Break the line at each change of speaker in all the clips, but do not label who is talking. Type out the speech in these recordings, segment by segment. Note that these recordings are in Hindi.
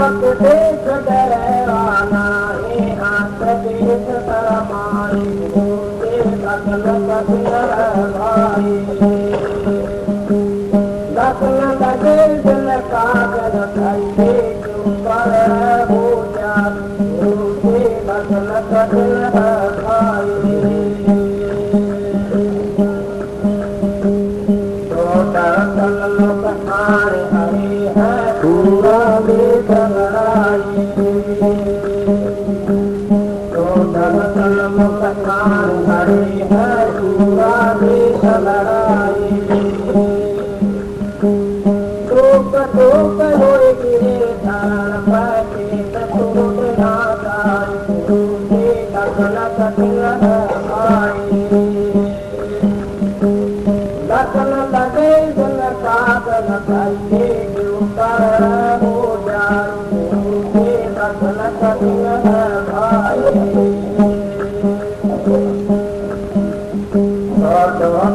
आंख देख डराना है, आंख देख शरमाई, मुझे दखल कदर भाई। दखल लगे दिल कागज खाइए क्यों कर हो जाती, मुझे दखल कदर भाई। हरे हरे है पूरा देख लड़ाई, तो दल मुस्कान हरे है पूरा देख लड़ाई। टोक टोक लोए गिरे धारण पैके टूट ना जाए, मुझे दखल कदर भाई। दखल लगे दिल कागज खाइए क्यों कर हो जाए, मुझे दखल कदर भाई।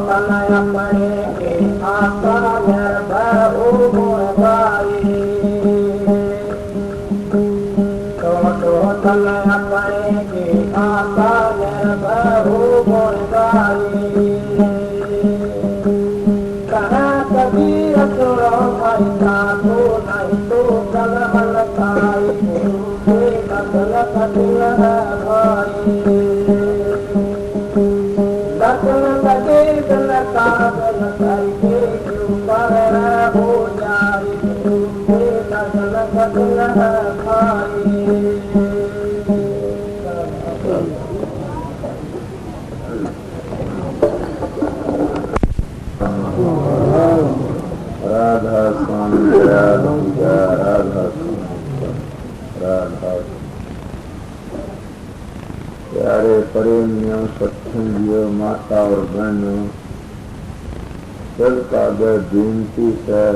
तन अपने के आका निर्भय गुण गाई, तन अपने के आका निर्भय गुण गाई। कबीर सुनो भाई साधु नहीं तो कलमल खाई, मुझे दखल कदर भाई। दखल लगे दिल कागज खाइए क्यों कर हो जाए, मुझे दखल कदर भाई।
राधा स्वामी राधा राधा राधा। प्यारे प्रेमियों, सत्संगियों, माता और बहनों, सबका अगर विनती है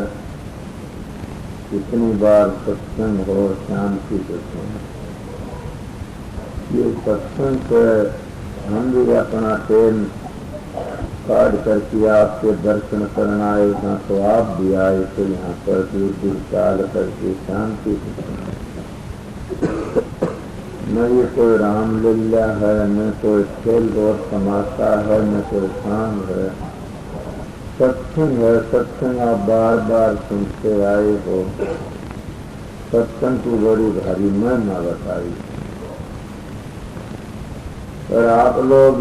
कितनी बार सत्संग हो शांति से सुनो। ये सत्संग से हम भी अपना टाइम काट करके आपके दर्शन करना आए, ना तो आप भी आए तो यहाँ पर दूर दूर चाल करके शांति से सुनो। न ये कोई रामलीला है, न कोई खेल और तमाशा है, न कोई काम है। सत्संग है, सत्संग आप बार बार सुनते आए हो। सत्संग की बड़ी भारी महिमा बताई, और आप लोग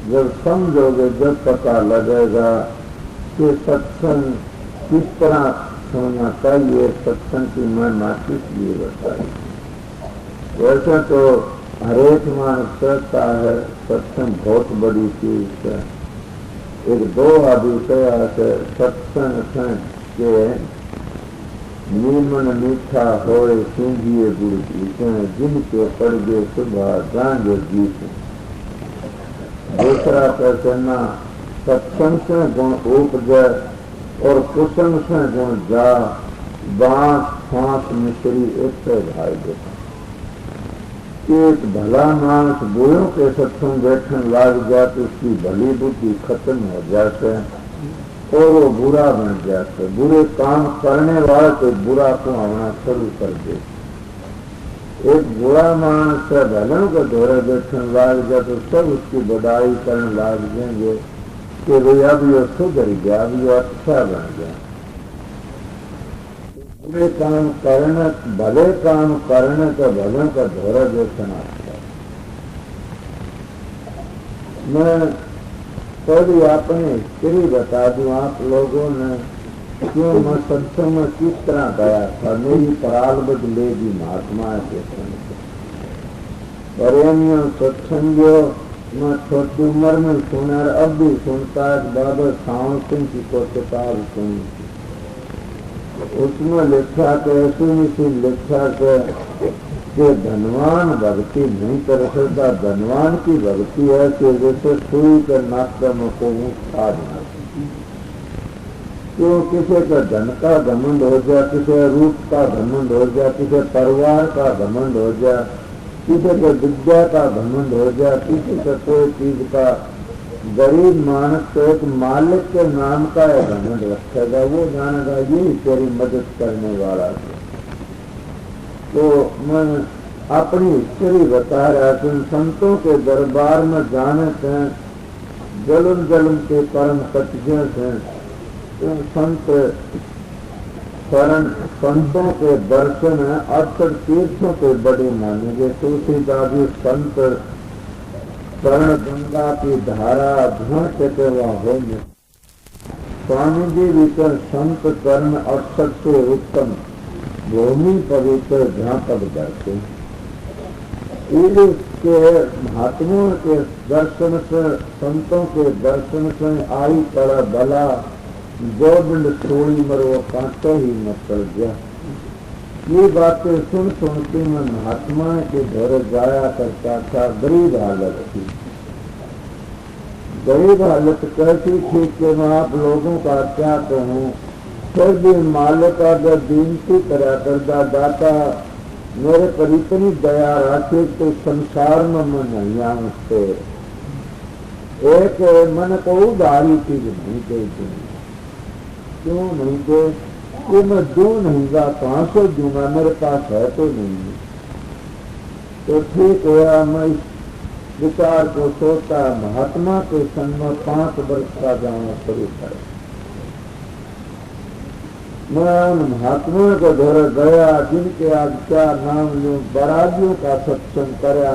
जब समझोगे, जब पता लगेगा कि सत्संग किस तरह सुनना चाहिए, सत्संग की महिमा किस लिए बताई। वैसे तो हरेक मानस कहता है सत्संग बहुत बड़ी चीज है। एक दो अभिषय से सत्संग के नीमन मीठा होए सिंधिए गुड़ पीते, जिनके पड़ गए सुबह जाएंगे गीत। दूसरा कहना सत्संग से गुण उपजे और कुसंग से गुण जा, बांस फांस मिश्री एक भाई देता। एक भला मानस बुरों के सत्संग बैठने लग जाए तो उसकी भली बुद्धि खत्म हो जाते और वो बुरा बन जाते। बुरे काम करने वाले तो बुरा को होना शुरू कर देते। एक बुरा मानस भलन को धोरे बैठने लग जाए तो सब उसकी बड़ाई करने लग जाएंगे कि भाई अब ये सुधर गया, अब ये अच्छा बन गया। बुरे काम करने, भले काम करने का भले का धोरा देखना अच्छा। मैं थोड़ी अपनी हिस्ट्री बता दूं आप लोगों ने, क्यों मैं सत्संग में किस तरह गया था। मेरी पराल बदलेगी महात्मा के संग। प्रेमियों, सत्संगियों, मैं छोटी उम्र में सुना, अब भी सुनता है। बाबा सावन सिंह की को किताब सुनी, उसमें लिखा तो ऐसी नहीं लिखा कि धनवान भक्ति नहीं कर सकता। धनवान की भक्ति है कि जैसे सुई के नाश्ता में को खा देना। क्यों किसी का धन का घमंड हो जाए, किसी रूप का घमंड हो जाए, किसी परिवार का घमंड हो जाए, किसी के विद्या का घमंड हो जाए, किसी का कोई चीज का गरीब मानस तो एक मालिक के नाम का घमंड रखेगा, वो जानेगा ये तेरी मदद करने वाला है। तो मैं अपनी हिस्ट्री बता रहा था, संतों के दरबार में जाने थे जलन जलन के परम सत्य थे। तो संतों के दर्शन 68 तीर्थों के बड़े मानेंगे। तुलसीदास संत कर्ण गंगा की धारा धुआं होंगे। स्वामी जी विकर संत कर्म 68 से उत्तम भूमि पवित्र झांपक दर्शन। के महात्माओं के दर्शन से, संतों के दर्शन से आई पड़ा भला, गोविंद छोड़ी मरो कांटे ही न चल गया। ये बातें सुन के मैं महात्मा के घर जाया करता था। गरीब हालत थी। गरीब हालत कैसी थी कि मैं आप लोगों का क्या कहूँ। फिर भी मालिक अगर विनती करा करदा, दाता मेरे पर इतनी दया रखे तो संसार में मैं नहीं आऊँ। एक मन को उधारी चीज नहीं दे दूंगी। क्यों नहीं दे? कि मैं दू नहीं गा, कहाँ से दूंगा, मेरे पास है तो नहीं। तो ठीक हुआ, मैं इस विचार को सोचा महात्मा के संग में 5 वर्ष का जाना शुरू कर। मैं उन महात्माओं को घर गया जिनके आज क्या नाम लूं। बराजियों का सत्संग कराया,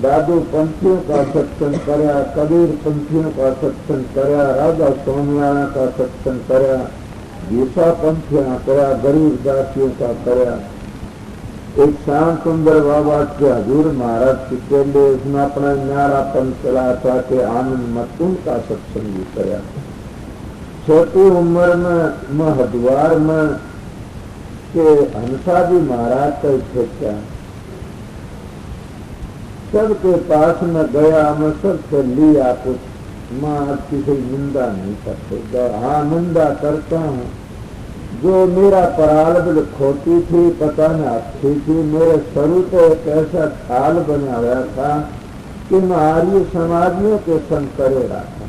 दादू पंथियों का सत्संग कराया, कबीर पंथियों का सत्संग कराया, राजा स्वामियाणा का सत्संग कराया, गीसा पंथियां कराया, गरीब दासियों का कराया। एक श्याम सुंदर बाबा के हजूर महाराज की केंद्र उसने अपना न्यारापन चला था कि आनंद मत उनका सत्संग भी कराया। छोटी उम्र में मैं हरिद्वार में के हंसा जी महाराज का ठेका सबके पास में गया। मैं सबसे लिया कुछ। मैं आज किसी निंदा नहीं करता। हाँ, निंदा करता हूँ। जो मेरा प्रारब्ध खोटी थी, पता न अच्छी थी। मेरे शुरू तो एक ऐसा ख्याल बना हुआ था कि मैं आर्य समाजियों के संग करे रहा था।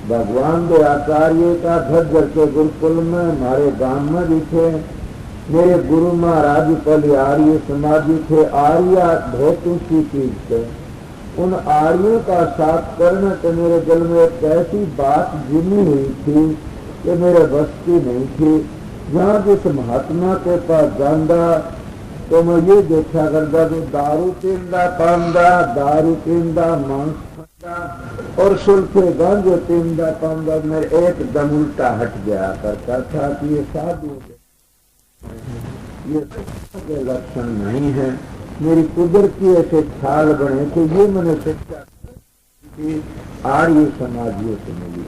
भगवान दे आचार्य का झज्जर के गुरुकुल में हमारे गांव में भी थे। मेरे गुरु महाराज पहले आर्य समाजी थे। आर्य बहुत ऊंची चीज थे। उन आर्यों का साथ करना तो मेरे दिल में एक ऐसी बात जिमी हुई थी कि मेरे बस की नहीं थी। जहाँ जिस महात्मा के पास जाना तो मैं ये देखा करता कि दारू पींदा पांदा, दारू पींदा मांस खांदा और सुल्फे गांजे पींदा पांदा। मेरे एकदम उल्टा हट गया करता था कि ये साधु ये के लक्षण नहीं है। मेरी कुदरती ऐसे ख्याल बने कि ये मैंने शिक्षा आर्य समाजियों से मिली।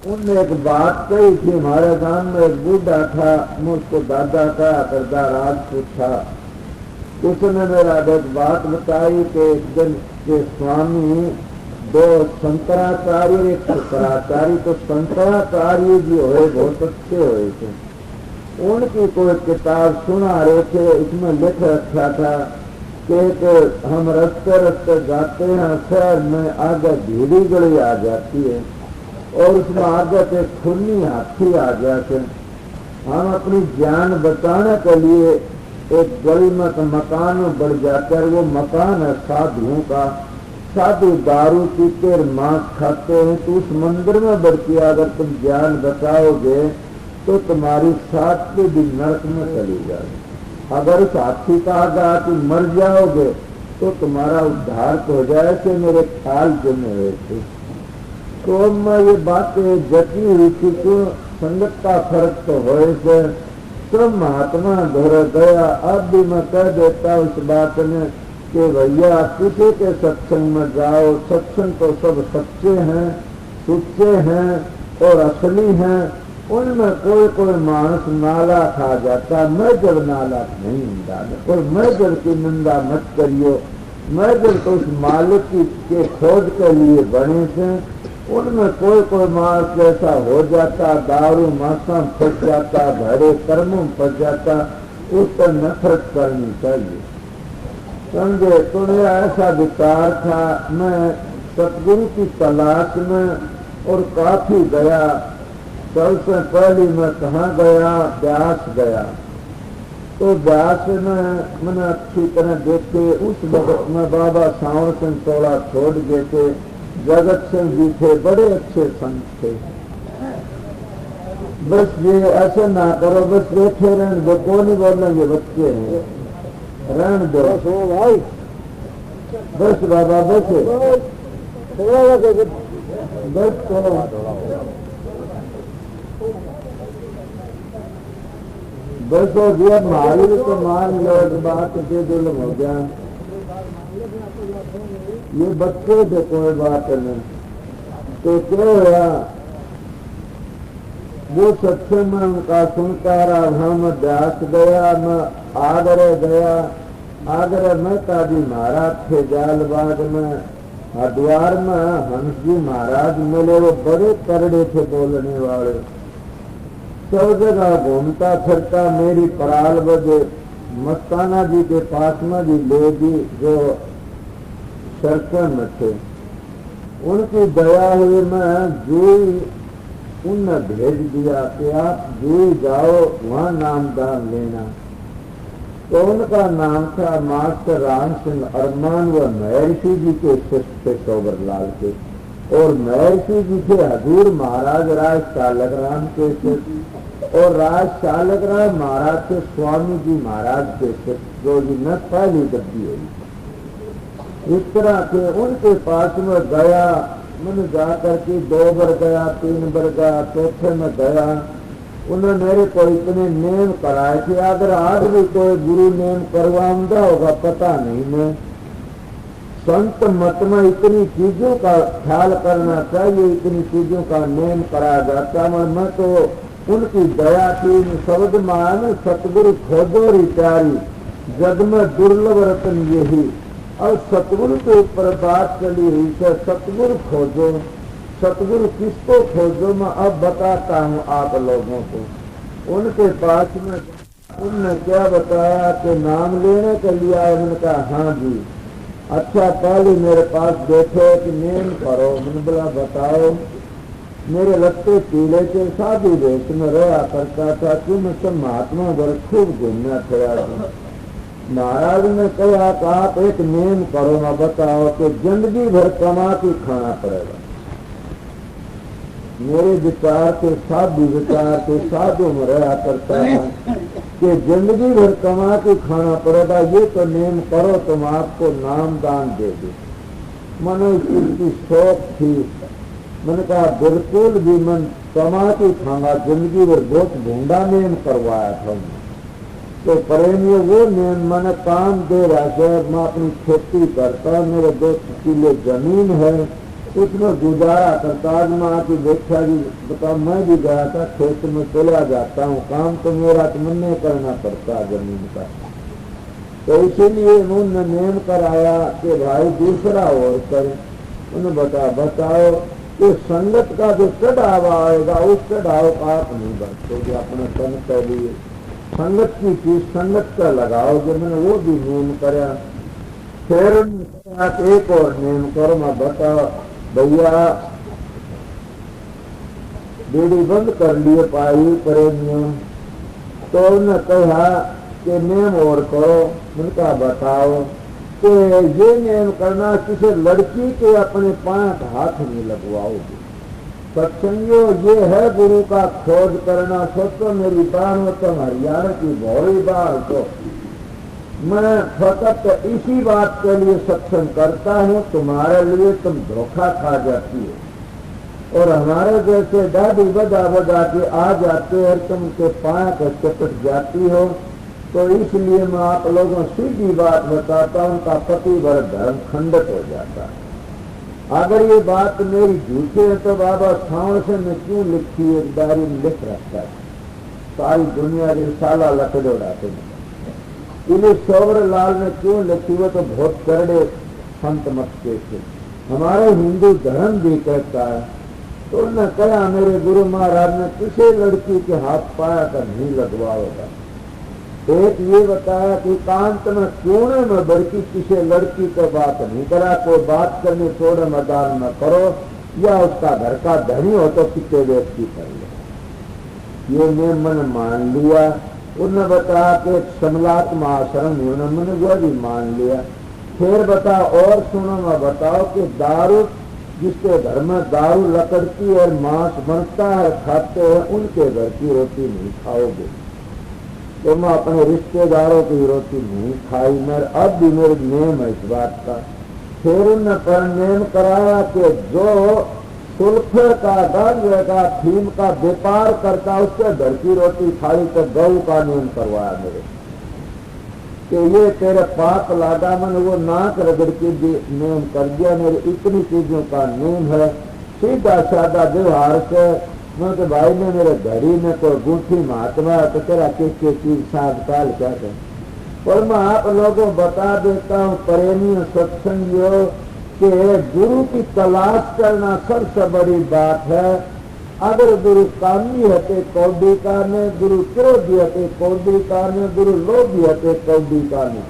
उनने एक बात कही थी। हमारे गांव में एक बूढ़ा था, मुझको दादा का करदा राजपूत था। उसने मेरा एक बात बताई कि एक दिन के स्वामी 2 शंकराचार्य एक शुक्राचार्य। तो शंकराचार्य जो है बहुत अच्छे हुए थे। उनकी कोई किताब सुना रहे थे। इसमें लिख रखा था कि हम रस्ते रस्ते जाते हैं, शहर में आगे भीड़ी गली आ जाती है और उसमें आगे से खुन्नी हाथी आ जाते। हम अपनी जान बचाने के लिए एक गली में तो मकान में बढ़ जाकर, वो मकान है साधुओं का। साधु दारू पीते मांस खाते हैं। तो उस मंदिर में बढ़ के अगर तुम जान बचाओगे तो तुम्हारी 7 दिन नरक में चली जाएगी। अगर उस हाथी का आगा तुम मर जाओगे तो तुम्हारा उद्धार तो हो जाए। कि मेरे ख्याल जमे हुए थे। तो मैं ये बात जती हुई थी कि संगत का फर्क तो हो से सब महात्मा घर गया। अब भी मैं कह देता उस बात में कि भैया किसी के सत्संग में जाओ। सत्संग तो सब सच्चे हैं, सच्चे हैं और असली हैं। उनमें कोई मानस नाला खा जाता। मैं जब नाला नहीं निंदा और मैं जब की निंदा मत करियो। मैं जब तो उस मालिक के खोज के लिए बने थे। उनमें कोई मानस ऐसा हो जाता, दारू मांसा में फंस जाता, भरे कर्मों में फंस जाता। उस पर नफरत करनी चाहिए। समझे। तो मेरा ऐसा विचार था, मैं सतगुरु की तलाश में और काफी गया। सबसे पहले मैं कहाँ गया, व्यास गया। तो व्यास में मैंने अच्छी तरह देखे। उस वक्त में बाबा सावर सिंह तोड़ा छोड़ गए थे, जगत सिंह जी थे, बड़े अच्छे संत थे। बस ये ऐसे ना करो, बस बैठे रहने दो, कौन नहीं बोलेंगे, बच्चे हैं, रहने दो भाई, बस बाबा बस बस बस हो गया। मारी तो मान लो, बात के दिल हो गया। ये बच्चे थे, कोई बात नहीं। तो क्या हुआ, वो सत्संग में उनका सुनता रहा। हम व्यास गया, मैं आगरे गया। आगरे में काजी महाराज थे, जालबाग में, हरिद्वार में हंस जी महाराज मिले। वो बड़े करड़े थे बोलने वाले। सब जगह घूमता फिरता मेरी पराल बजे मस्ताना जी के पास में भी ले दी, जो सरसों में थे। उनकी दया हुई, मैं जोई उनने भेज दिया कि आप जोई जाओ, वहां नाम दान लेना। तो उनका नाम था मास्टर राम सिंह अरमान। व महर्षि जी के शिष्य थे, सोबर लाल के। और महर्षि जी थे हजूर महाराज राज चालक राम के शिष्य। और राज चालक राम महाराज के स्वामी जी महाराज के शिष्य, जो जी न पहली गद्दी हुई। इस तरह के उनके पास में गया। मैंने जाकर के 2 बार गया, 3 बार गया, चौथे में गया। उन्होंने मेरे को इतने नेम कराए थे। अगर आज भी कोई गुरु नेम करवाऊंगा होगा पता नहीं। मैं संत मत में इतनी चीजों का ख्याल करना चाहिए, इतनी चीजों का नेम कराया जाता। मैं तो उनकी दया की शब्द मान, सतगुरु खोजो री प्यारी, जग में दुर्लभ रतन यही। और सतगुरु के ऊपर बात चली हुई है, सतगुरु खोजो। सतगुरु किसको खोजो, मैं अब बताता हूँ आप लोगों को। उनके पास में उनने क्या बताया कि नाम लेने के लिए आए। मैंने कहा हाँ जी। अच्छा, पहले मेरे पास बैठे कि नेम करो। मैंने बोला बताओ। मेरे लगते पीले के साधु वेश में रहा करता था कि मैं सब महात्मा वर्ग खूब घूमना फिरा। महाराज ने कहा कि आप एक नेम करो, ना बताओ कि जिंदगी भर कमा के खाना पड़ेगा। मेरे विचार के साधु विचार के साधु में रहा करता था कि जिंदगी भर कमा के खाना पड़ेगा। ये तो नेम करो, तुम आपको नाम दान दे दे। मनो इसकी शौक थी। मैंने कहा बिल्कुल भी मन कमा के खाऊंगा, जिंदगी भर बहुत भूडा नेम करवाया था। तो प्रेमियों वो नेम मैंने काम दे रहा है। मैं अपनी खेती करता, मेरे 2 किले जमीन है, उसमें गुजारा करता। आज मैं आके देखा जी, बताओ, मैं भी गया था खेत में, चला जाता हूँ। काम तो मेरा तो मन नहीं करना पड़ता जमीन का। तो इसीलिए उन्होंने नेम कराया कि भाई दूसरा और करे। उन्हें बताओ कि संगत का जो चढ़ावा आएगा, उस चढ़ाव का आप नहीं बरतोगे अपने तन के लिए। संगत की चीज संगत का लगाओ। जब मैंने वो भी नेम कराया, फिर एक और नेम करो। मैं बताओ भैया, बीड़ी बंद कर लिए पाई प्रेमियों। तो उन्होंने कहा कि नेम और करो। मैंने कहा बताओ कि ये नेम करना किसी लड़की के अपने 5 हाथ में लगवाओगे। सत्संगियों, ये है गुरु का खोज करना। सोचो मेरी बार तो हरियाणा की भौरी बार को मैं फकत इसी बात के लिए सत्संग करता हूँ, तुम्हारे लिए। तुम धोखा खा जाती हो और हमारे जैसे दादी बजा के आ जाते और तुमके पाया को चपट जाती हो। तो इसलिए मैं आप लोगों सीधी बात बताता हूँ, उनका पति भर धर्म खंडित हो जाता है। अगर ये बात मेरी झूठी है तो बाबा सावन से मैं क्यों लिखी, एक डायरी में लिख रखता है। सारी दुनिया रिसाला लकड़े उड़ाते हैं। इन्हें सोबर लाल ने क्यों लिखी, वो तो बहुत करड़े संत मत के थे। हमारा हिंदू धर्म भी कहता है। तो उन्होंने कहा मेरे गुरु महाराज ने किसी लड़की के हाथ पाया कर नहीं लगवाएगा। एक ये बताया कि एकांत में कोने में बड़की किसी लड़की को बात नहीं करा, कोई बात करनी छोड़े मैदान में करो, या उसका घर का धनी हो तो कितने व्यक्ति कर ले। ये मैं मन मान लिया। उन्होंने बताया कि समलात्मा आश्रम मैंने वो भी मान लिया। फिर बता और सुनो, मैं बताओ कि दारू, जिसके घर में दारू लकड़ती और मांस बनता है खाते हैं, उनके घर की रोटी नहीं खाओगे। तो मैं अपने रिश्तेदारों की रोटी नहीं खाई। मेरे अब भी मेरे नेम है इस बात का। फिर उन्होंने पर नेम कराया कि जो सुल्फे का, गांजे का, फीम का व्यापार करता उसके घर की रोटी खाई, तो गऊ का नेम करवाया मेरे कि ये तेरे पाप लागा। मैंने वो नाक रगड़ के नेम कर दिया। मेरे इतनी चीजों का नेम है, सीधा साधा व्यवहार से। मैं तो भाई ने मेरे घड़ी में कोई गुंठी महात्मा तो तेरा किसके चीज साध काल क्या कर। पर मैं आप लोगों बता देता हूँ प्रेमियों सत्संगियों कि गुरु की तलाश करना सबसे बड़ी बात है। अगर गुरु कामी हते कौडी कारने, गुरु क्रोधी हते कौडी कारने, गुरु लोभी हते कौडी कारने,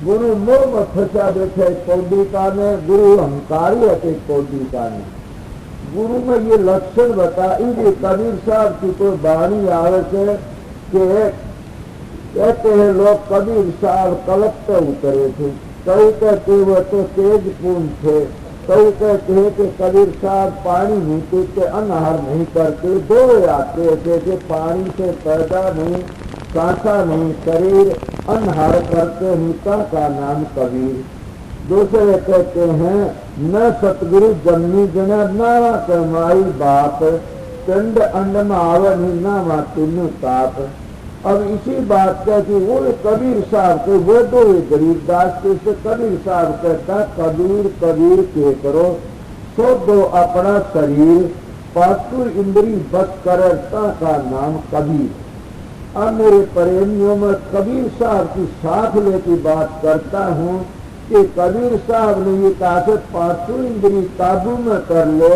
गुरु मोह में फंसा बैठे कौडी कारने, गुरु अहंकारी हते कौडी कारने। गुरु में ये लक्षण बता। ये कबीर साहब की कोई वाणी आवे से कि कहते हैं लोग कबीर साहब कलप पे उतरे थे, कई कहते वो तो तेज पूर्ण थे, कई कहते हैं कि कबीर साहब पानी नहीं पीते, अनहार नहीं करते, दो आते थे कि पानी से पैदा नहीं, कांसा नहीं, शरीर अनहार करते नीता का नाम कबीर। दूसरे कहते हैं न सतगुरु जन्मी जना नावा कमाई बाप, पिंड अंड में आवनी नावा तीनों ताप। अब इसी बात का कि वो कबीर साहब को वो दो गरीबदास के से कबीर साहब कहता कबीर कबीर के करो सो दो अपना शरीर, पासुर इंद्री बस करता का नाम कबीर। अब मेरे प्रेमियों में कबीर साहब की साथ लेकर बात करता हूँ कि कबीर साहब ने ये कहा कि पांचों इंद्री काबू में कर ले,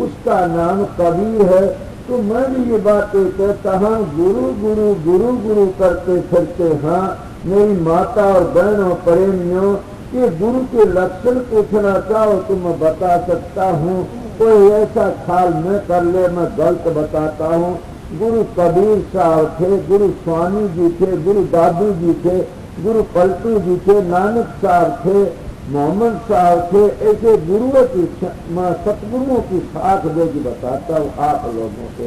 उसका नाम कबीर है। तो मैं भी ये बात कहता हाँ, गुरु गुरु गुरु गुरु करते फिरते। हाँ मेरी माता और बहनों प्रेमियों के गुरु के लक्षण पूछना चाहो तो मैं बता सकता हूँ। कोई ऐसा ख्याल न कर ले मैं गलत बताता हूँ। गुरु कबीर साहब थे, गुरु स्वामी जी थे, गुरु दादू जी थे, गुरु पलटू जी थे, नानक साहब थे, मोहम्मद साहब थे। ऐसे गुरुओं की सतगुरुओं की साख देगी बताता हूँ आप लोगों को।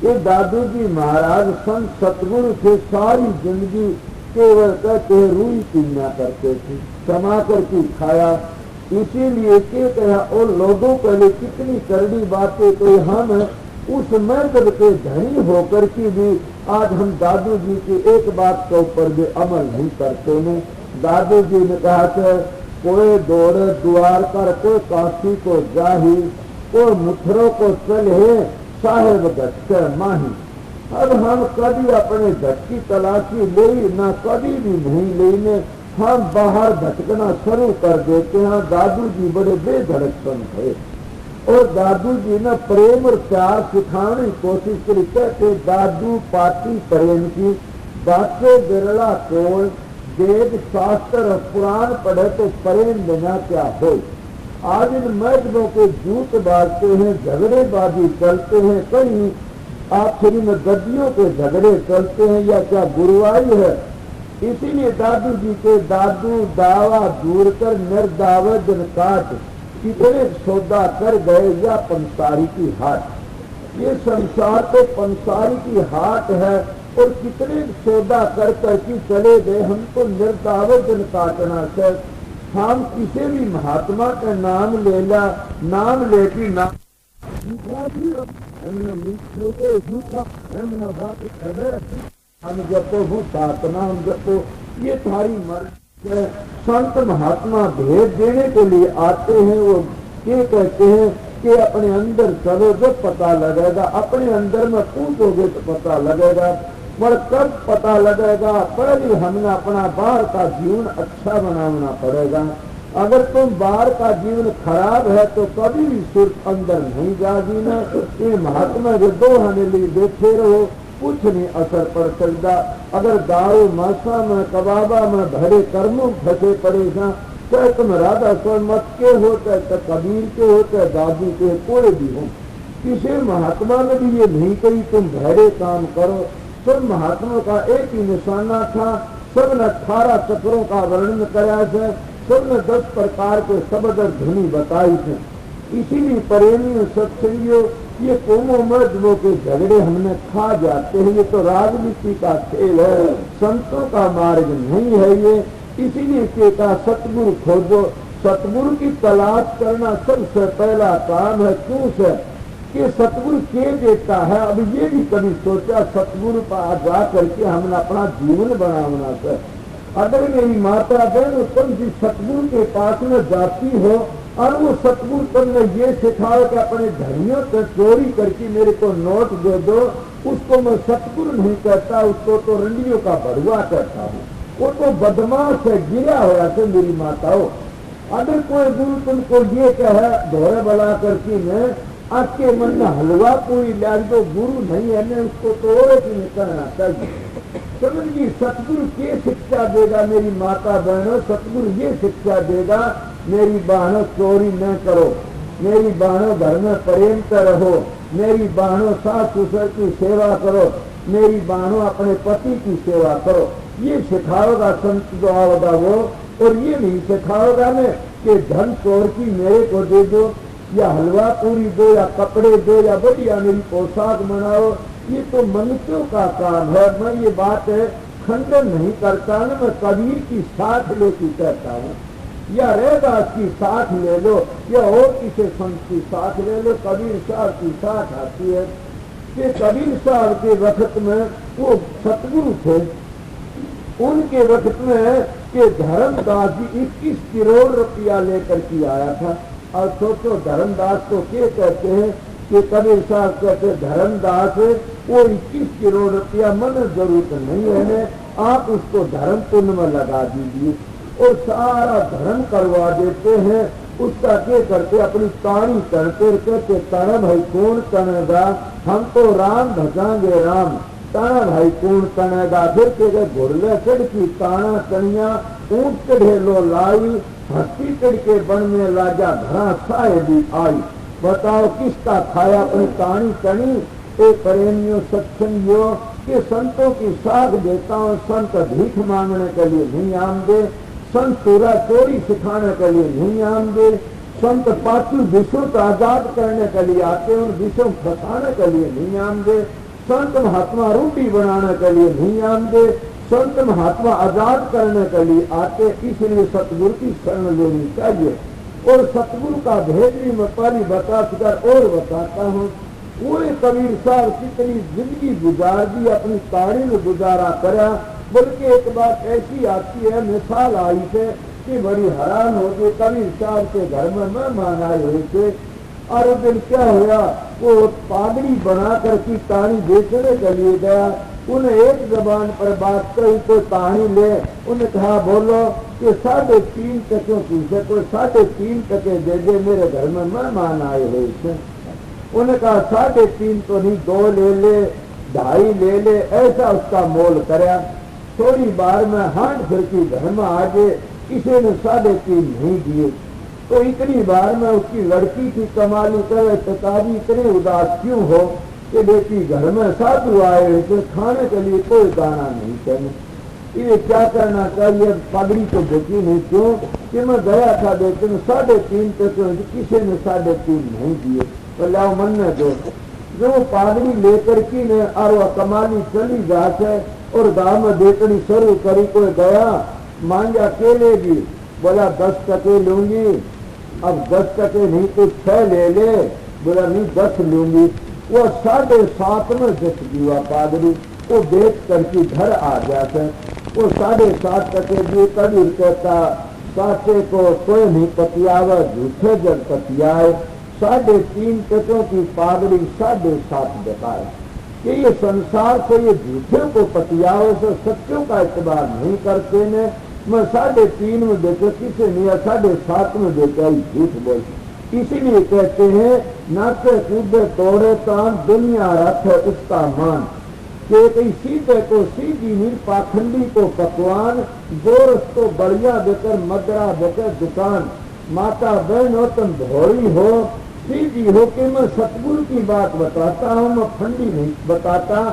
ये दादू जी महाराज संत सतगुरु थे, सारी जिंदगी केवल कहते रुई पीना करते थे, समा कर की खाया। इसीलिए के कहा और लोगों के लिए कितनी करड़ी बातें तो हम उस मर्द के धनी होकर की भी आज हम दादू जी की एक बात के ऊपर भी अमल नहीं करते हैं। दादू जी ने कहा कि कोई दौड़े द्वार कर, कोई काशी को जाही, कोई मुथरों को चले साहेब घटके माही। अब हम कभी अपने घट की तलाशी ले ना कभी भी नहीं लेने, हम बाहर भटकना शुरू कर देते हैं। दादू जी बड़े बेधड़क संत थे और दादू जी ने प्रेम और प्यार सिखाने की कोशिश करी। कहते दादू पाती प्रेम की बातें बिरला कोल, वेद शास्त्र और पुराण पढ़े तो प्रेम बिना क्या हो। आज इन मर्दों के जूत बाजते हैं, झगड़ेबाजी चलते हैं, कहीं आखिरी में गद्दियों के झगड़े चलते हैं या क्या गुरुवाई है। इसीलिए दादू जी के दादू दावा दूर कर निर्दाव दिन काट, कितने सौदा कर गए या पंसारी की हाट। ये संसार तो पंसारी की हाट है और कितने सौदा कर करके चले गए। हमको निर्दाव दिन काटना से हम किसी भी महात्मा का नाम लेला, नाम लेती नाम हम जपो वो साधना, हम जपो ये थारी मर्ज। संत महात्मा भेद देने के लिए आते हैं। वो ये कहते हैं कि अपने अंदर चलो जो पता लगेगा, अपने अंदर में पूछोगे तो पता लगेगा। पर कब पता लगेगा? पहले हमें अपना बाहर का जीवन अच्छा बनाना पड़ेगा। अगर तुम बाहर का जीवन खराब है तो कभी भी सिर्फ अंदर नहीं जागी ना। ये महात्मा जो दो हमें लिए बैठे रहो, कुछ नहीं असर पड़ सकता। अगर दारू मासा में कबाबा में भरे कर्मों फंसे परेशान, चाहे तुम राधा स्वयं के हो, चाहे कबीर के हो, चाहे दादू के, कोई भी हो, किसी महात्मा ने भी ये नहीं कही तुम भरे काम करो। सब महात्मा का एक ही निशाना था, सब ने 18 चक्रों का वर्णन कराया था, सब ने 10 प्रकार के शब्द और ध्वनि बताई थे। इसीलिए प्रेमियों सत्संगियों, ये कोमो मर्दों के झगड़े हमने खा जाते हैं, ये तो राजनीति का खेल है, संतों का मार्ग नहीं है ये। इसीलिए कहता सतगुरु खोजो, सतगुरु की तलाश करना सबसे पहला काम है। क्यों से कि सतगुरु के देता है। अब ये भी कभी सोचा सतगुरु पास जा करके हमने अपना जीवन बनाना है। अगर मेरी माता बहन तुम जिस सतगुरु के पास में जाती हो और वो सतगुरु तुमने ये सिखाओ कि अपने धनियों से चोरी करके मेरे को नोट दे दो, उसको मैं सतगुरु नहीं कहता, उसको तो रंडियों का बड़ुआ कहता हूँ। वो तो बदमाश है, गिरा हुआ से मेरी माताओं। अगर कोई गुरु तुमको ये कहे धोरे बला करके मैं आपके मन में हलवा पूरी ला दो, गुरु नहीं है मैं उसको तो और नहीं करना चाहिए। समझिए सतगुरु ये शिक्षा देगा मेरी माता बहनों, सतगुरु ये शिक्षा देगा मेरी बहनों चोरी न करो, मेरी बहनों घर में प्रेम से रहो, मेरी बहनों सास ससुर की सेवा करो, मेरी बहनों अपने पति की सेवा करो। ये सिखाओगा संत जो आओगा वो, और ये नहीं सिखाओगा मैं कि धन चोर की मेरे को दे दो, या हलवा पूरी दो, या कपड़े दो, या बढ़िया मेरी पोशाक बनाओ। ये तो मनुष्यों का काम है। मैं ये बात खंडन नहीं करता ना, मैं कबीर की साथ लेके कहता हूँ, या रैदास की साथ ले लो, या और किसी संत की साथ ले लो। कबीर साहब की साथ आती है कि कबीर साहब के वक्त में वो सतगुरु थे, उनके वक्त में कि धर्मदास जी 21 करोड़ रुपया लेकर के आया था। और सोचो धर्मदास को क्या कहते हैं कि कबीर साहब कहते धर्मदास वो 21 करोड़ रुपया मन जरूरत नहीं है, आप उसको धर्म पुण्य में लगा दीजिए और सारा धर्म करवा देते हैं। उसका क्या करते अपनी ताड़ी करते कहते तारा भाई कौन तनेगा, हम तो राम भजाएंगे राम, ताना भाई कौन तनेगा। फिर के घुड़ले चढ़ की ताना तनिया ऊंट चढ़े लो लाई, हस्ती चढ़ के बन में लाजा घरा साए भी आई। बताओ किसका खाया अपनी तानी तनी। ए प्रेमियों सत्संगियों के संतों की साख देता हूँ, संत भीख मांगने के लिए नहीं आमदे, संत चोरा चोरी सिखाने के लिए नहीं आमदे, संत पाचू विश्व को आजाद करने के लिए आते, उन विश्व फंसाने के लिए नहीं आमदे, संत महात्मा रोटी बनाने के लिए नहीं आमदे, संत महात्मा आजाद करने के लिए आते। इसलिए सतगुरु की शरण लेनी चाहिए। और सतगुरु का भेद भी मैं पहले बता चुका और बताता हूँ। पूरे कबीर साहब कितनी जिंदगी गुजार दी, अपनी ताड़ी में गुजारा करा। बल्कि एक बात ऐसी आती है, मिसाल आई थे कि बड़ी हैरान हो गई। कबीर साहब के घर में मेहमान आए हुए थे और उस दिन क्या हुआ, वो पागड़ी बना कर की ताड़ी बेचने के लिए गया। उन्हें एक जबान पर बात कही, कोई ताड़ी ले, उन्हें कहा बोलो कि 3.5 टके पूछे, कोई 3.5 टके दे दे, मेरे घर में मेहमान आए हुए थे। उन्हें कहा 3.5 तो नहीं, 2 ले ले, 2.5 ले ले, ऐसा उसका मोल कराया। थोड़ी बार में हाथ फिर की घर में आ गए, किसी ने 3.5 नहीं दिए। तो इतनी बार में उसकी लड़की की कमाली करे, पिताजी इतने उदास क्यों हो कि बेटी घर में साधु आए हुए थे, खाने के लिए कोई दाना नहीं चाहिए, ये क्या करना चाहिए। पगड़ी तो बेटी नहीं, क्यों कि मैं गया था बेटे 3.5 टके, किसी ने 3.5 नहीं दिए, तो लाओ मन में दो। जो पागड़ी लेकर की ने और वह कमाली चली जाते और गाँव में बेचनी शुरू करी, कोई गया मांगा केलेगी, बोला 10 टके लूंगी। अब 10 टके नहीं तो 6 ले ले, बोला नहीं 10 लूंगी। वो 7.5 में जस हुआ पादरी, वो बेच करके घर आ जाते। वो 7.5 टके दिए। कबीर कहता साचे को कोई नहीं पतियावा, झूठे जब पतियाए। 3.5 टकों की पादरी 7.5 बताए कि ये संसार को ये झूठे को पतियावे से सच्चों का इतबार नहीं करते ने। मैं 3.5 में देते, किसी नहीं 7.5 में देता, झूठ बोल। इसीलिए कहते हैं नाचे कूदे तोड़े तान, दुनिया रथ है उसका मान। के कई सीधे को सीधी नीर, पाखंडी को पकवान, गोरस को बढ़िया देकर मदरा देकर दुकान। माता बहन हो तुम भोली हो, सीधी हो कि मैं सतगुरु की बात बताता हूँ, मैं फंडी नहीं बताता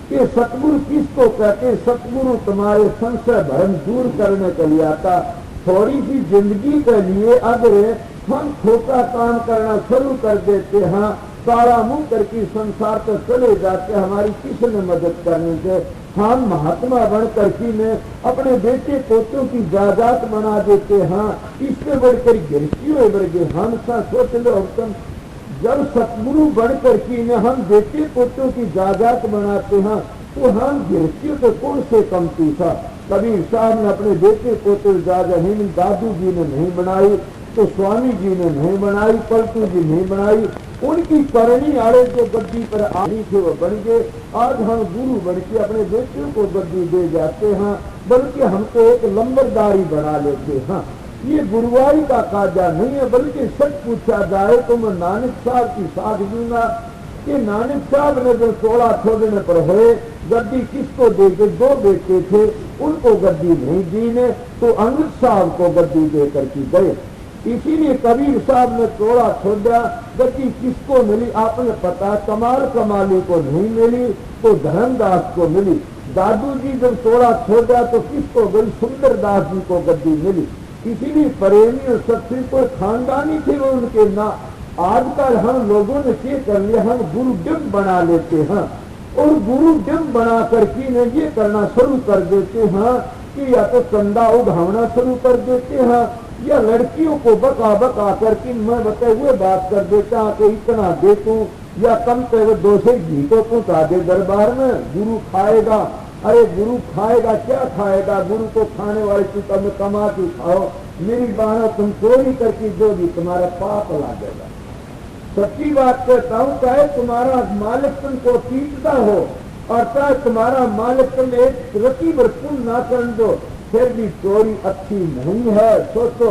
कि सतगुरु किसको कहते। सतगुरु तुम्हारे संशय भ्रम दूर करने के लिए आता। थोड़ी सी जिंदगी के लिए अगर हम छोटा काम करना शुरू कर देते हैं, काला मुंह करके संसार पर चले जाते, हमारी किसने मदद करने से। हम महात्मा बन करके में अपने बेटे पोतों की जायदाद बना देते हैं, इससे बढ़कर गिरफ्तियों बढ़ गए। हम सा सोच लो तुम, जब सतगुरु बन करके में हम बेटे पोतों की जायदाद बनाते हैं तो हम गिरफ्तियों को कौन से कमती था। कबीर साहब ने अपने बेटे पोते की जायदाद दादू जी ने नहीं बनाई, तो स्वामी जी ने नहीं बनाई, पलटू जी नहीं बनाई। उनकी करनी आड़े जो गद्दी पर आनी थे वो बन गए। आज हम गुरु बन के अपने बेटियों को गद्दी दे जाते हैं, बल्कि हमको एक लंबरदारी बना लेते हैं। ये गुरुवारी का काजा नहीं है, बल्कि सच पूछा जाए तो मैं नानक साहब की साथ दूंगा कि नानक साहब ने जो 16 छोड़ने पर हुए, गद्दी किसको दे के, 2 बेटे थे उनको गद्दी नहीं दी ने, तो अमृत साहब को गद्दी दे करके गए। इसीलिए कबीर साहब ने 16 छोड़ा, गद्दी किसको मिली आपने पता, कमाल कमाली को नहीं मिली तो धर्मदास को मिली। दादू जी जब 16 छोड़ा तो किसको मिली, सुंदरदास जी को गद्दी मिली। इसीलिए प्रेमी और सत्य को खानदानी थे वो उनके ना। आजकल हम लोगों ने क्या कर लिया, हम गुरु डिम बना लेते हैं और गुरु डिम बना करके ने ये करना शुरू कर देते हैं कि या तो चंदा उठाना शुरू कर देते हैं या लड़कियों को बका बका करके मैं बताए हुए बात कर देता कि इतना दे तू, या कम से वो 2 से घी को पहुंचा दे दरबार में, गुरु खाएगा। अरे गुरु खाएगा, क्या खाएगा, गुरु को खाने वाले की तुम कमा के खाओ, मेरी बहनों तुम चोरी करके जो भी तुम्हारा पाप लागेगा। सच्ची बात कहता हूँ, चाहे तुम्हारा मालिक तुमको पीटता हो और चाहे तुम्हारा मालिक तुम एक रति भर पुण्य ना कर दो, फिर भी चोरी अच्छी नहीं है। सोचो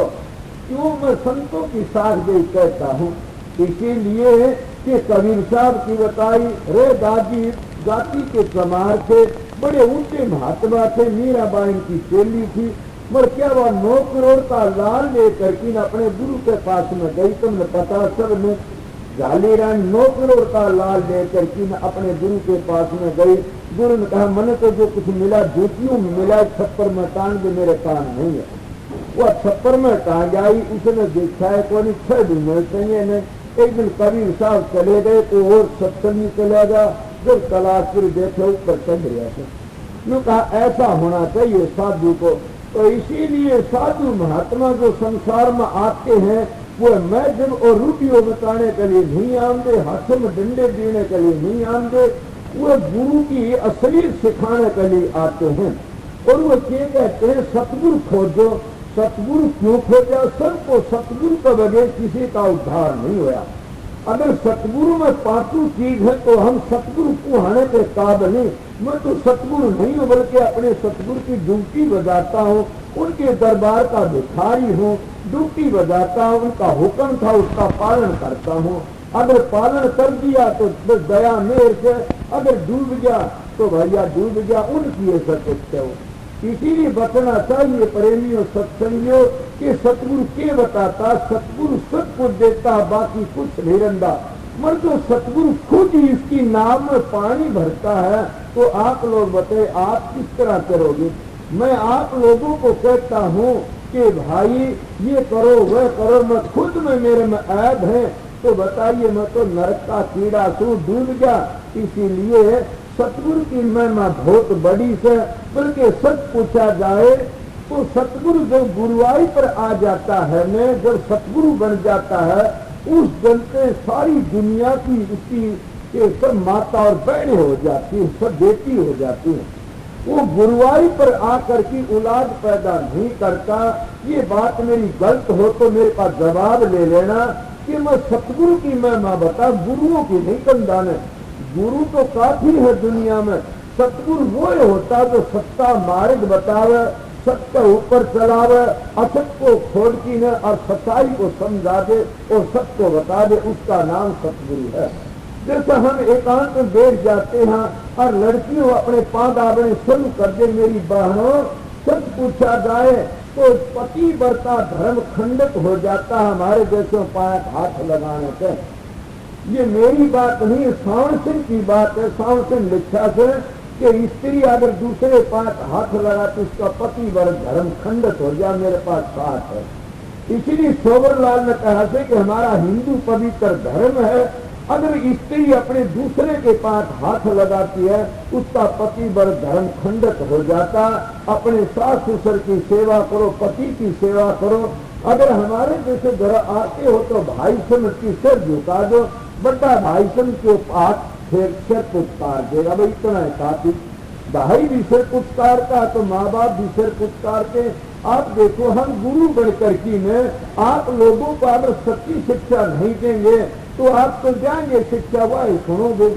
क्यों मैं संतों की साथ गई कहता हूँ, इसीलिए कि कबीर साहब की बताई रे दादी जाति के चमार थे, बड़े ऊंचे महात्मा थे, मीराबाई की चेली थी, मगर क्या वह 9 करोड़ का लाल लेकर के अपने गुरु के पास में गई। तुमने पता सब में झाली रानी 9 करोड़ का लाल लेकर के अपने गुरु के पास में गई। गुरु ने कहा मैंने तो जो कुछ मिला जूतियों में मिला, छप्पर में टांग दे, मेरे कान नहीं है। वह छप्पर में टांग आई, उसने देखा है कोई 6 दिन मिलते हैं। एक दिन कबीर साहब चले गए तो और सत्संगी चले गया, जब तलाश फिर देखे ऊपर चढ़ गया था। कहा ऐसा होना चाहिए साधु को। तो इसीलिए साधु महात्मा जो संसार में आते हैं वो मैं जब और रुपयों बताने के लिए नहीं आंदे, हाथों में डंडे देने के लिए नहीं आंदे, वो गुरु की असलियत सिखाने के लिए आते हैं। और वो क्या कहते हैं, सतगुरु खोजो। सतगुरु क्यों खोजा, सबको सतगुरु के बगैर किसी का उद्धार नहीं हुआ। अगर सतगुरु में 5 चीज है तो हम सतगुरु को आने के काबिल नहीं। मैं तो सतगुरु नहीं हूँ, बल्कि अपने सतगुरु की ड्यूटी बजाता हूँ, उनके दरबार का भिखारी हूँ, ड्यूटी बजाता हूँ, उनका हुक्म था उसका पालन करता हूँ। अगर पालन कर दिया तो दया मेरे से, अगर डूब गया तो भैया डूब गया, उनकी सत्य हो। इसीलिए बचना चाहिए प्रेमियों सत्संगियों कि सतगुरु के बताता, सतगुरु सब कुछ देता, बाकी कुछ नहीं रंदा। मगर जो सतगुरु खुद ही इसकी नाम में पानी भरता है तो आप लोग बताए आप किस तरह करोगे। मैं आप लोगों को कहता हूँ कि भाई ये करो वह करो, मैं खुद में मेरे में ऐब है तो बताइए, मैं तो नरक का कीड़ा तू डूब गया। इसीलिए सतगुरु की महिमा बहुत बड़ी से, बल्कि सच पूछा जाए तो सतगुरु जब गुरुवाई पर आ जाता है, मैं जब सतगुरु बन जाता है, उस दिन से सारी दुनिया की उसकी सब माता और बहनें हो जाती है, सब बेटी हो जाती है। वो गुरुवाई पर आकर की औलाद पैदा नहीं करता। ये बात मेरी गलत हो तो मेरे पास जवाब ले लेना कि मैं सतगुरु की महिमा बता, गुरुओं की नहीं कंदाने। गुरु तो काफी है दुनिया में, सतगुरु वो होता जो सत्ता मार्ग बतावे, सत्य ऊपर चलावे, असत को छोड़ की न और सच्चाई को समझा दे और सत्य को बता दे, उसका नाम सतगुरु है। जैसे हम एकांत में बैठ जाते हैं और लड़कियों अपने पादावने शुरू कर दे, मेरी बहनों सच पूछा जाए तो पति बढ़ता धर्म खंडित हो जाता है हमारे देशों पर हाथ लगाने से। ये मेरी बात नहीं, सावण सिंह की बात है। सावण सिंह लिखा से कि स्त्री अगर दूसरे पास हाथ लगा तो उसका पति वर्ग धर्म खंडित हो जाए, मेरे पास साथ है। इसीलिए सोबरलाल ने कहा से कि हमारा हिंदू पवित्र धर्म है, अगर स्त्री अपने दूसरे के पास हाथ लगाती है उसका पति वर्ग धर्म खंडित हो जाता। अपने सास ससुर की सेवा करो, पति की सेवा करो। अगर हमारे जैसे घर आते हो तो भाई समझ की सिर झुका दो, बड़ा भाई समझ के पास फिर सिर पुचकार देगा, भाई इतना है काफी। भाई भी सिर पुचकारता तो माँ बाप भी सिर पुचकारते। आप देखो, हम गुरु बनकर की में आप लोगों को अगर सच्ची शिक्षा नहीं देंगे तो आप तो जाएंगे शिक्षा वही सुनोगे।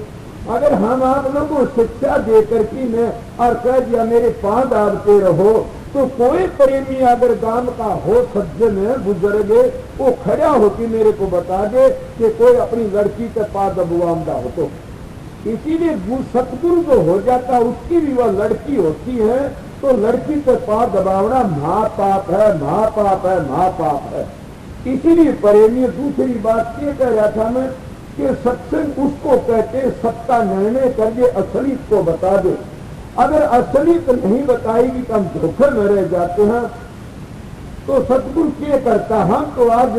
अगर हम आप लोगों को शिक्षा देकर की में और कह दिया मेरे पांव दाबते रहो, तो कोई प्रेमी अगर गांव का हो सज्जन बुजुर्गे वो खड़ा होकर मेरे को बता दे कि कोई अपनी लड़की के पास दबुआमदा हो। तो इसीलिए सतगुरु जो हो जाता उसकी भी वह लड़की होती है, तो लड़की के पास दबावना महापाप है, महापाप है, महापाप है। इसीलिए प्रेमी दूसरी बात ये कह रहा था मैं कि सत्संग उसको कहते सत्ता निर्णय करके असलियत को बता दे। अगर असलियत नहीं बताएगी तो हम धोखे में रह जाते हैं। तो सतगुरु क्या करता, हम तो आज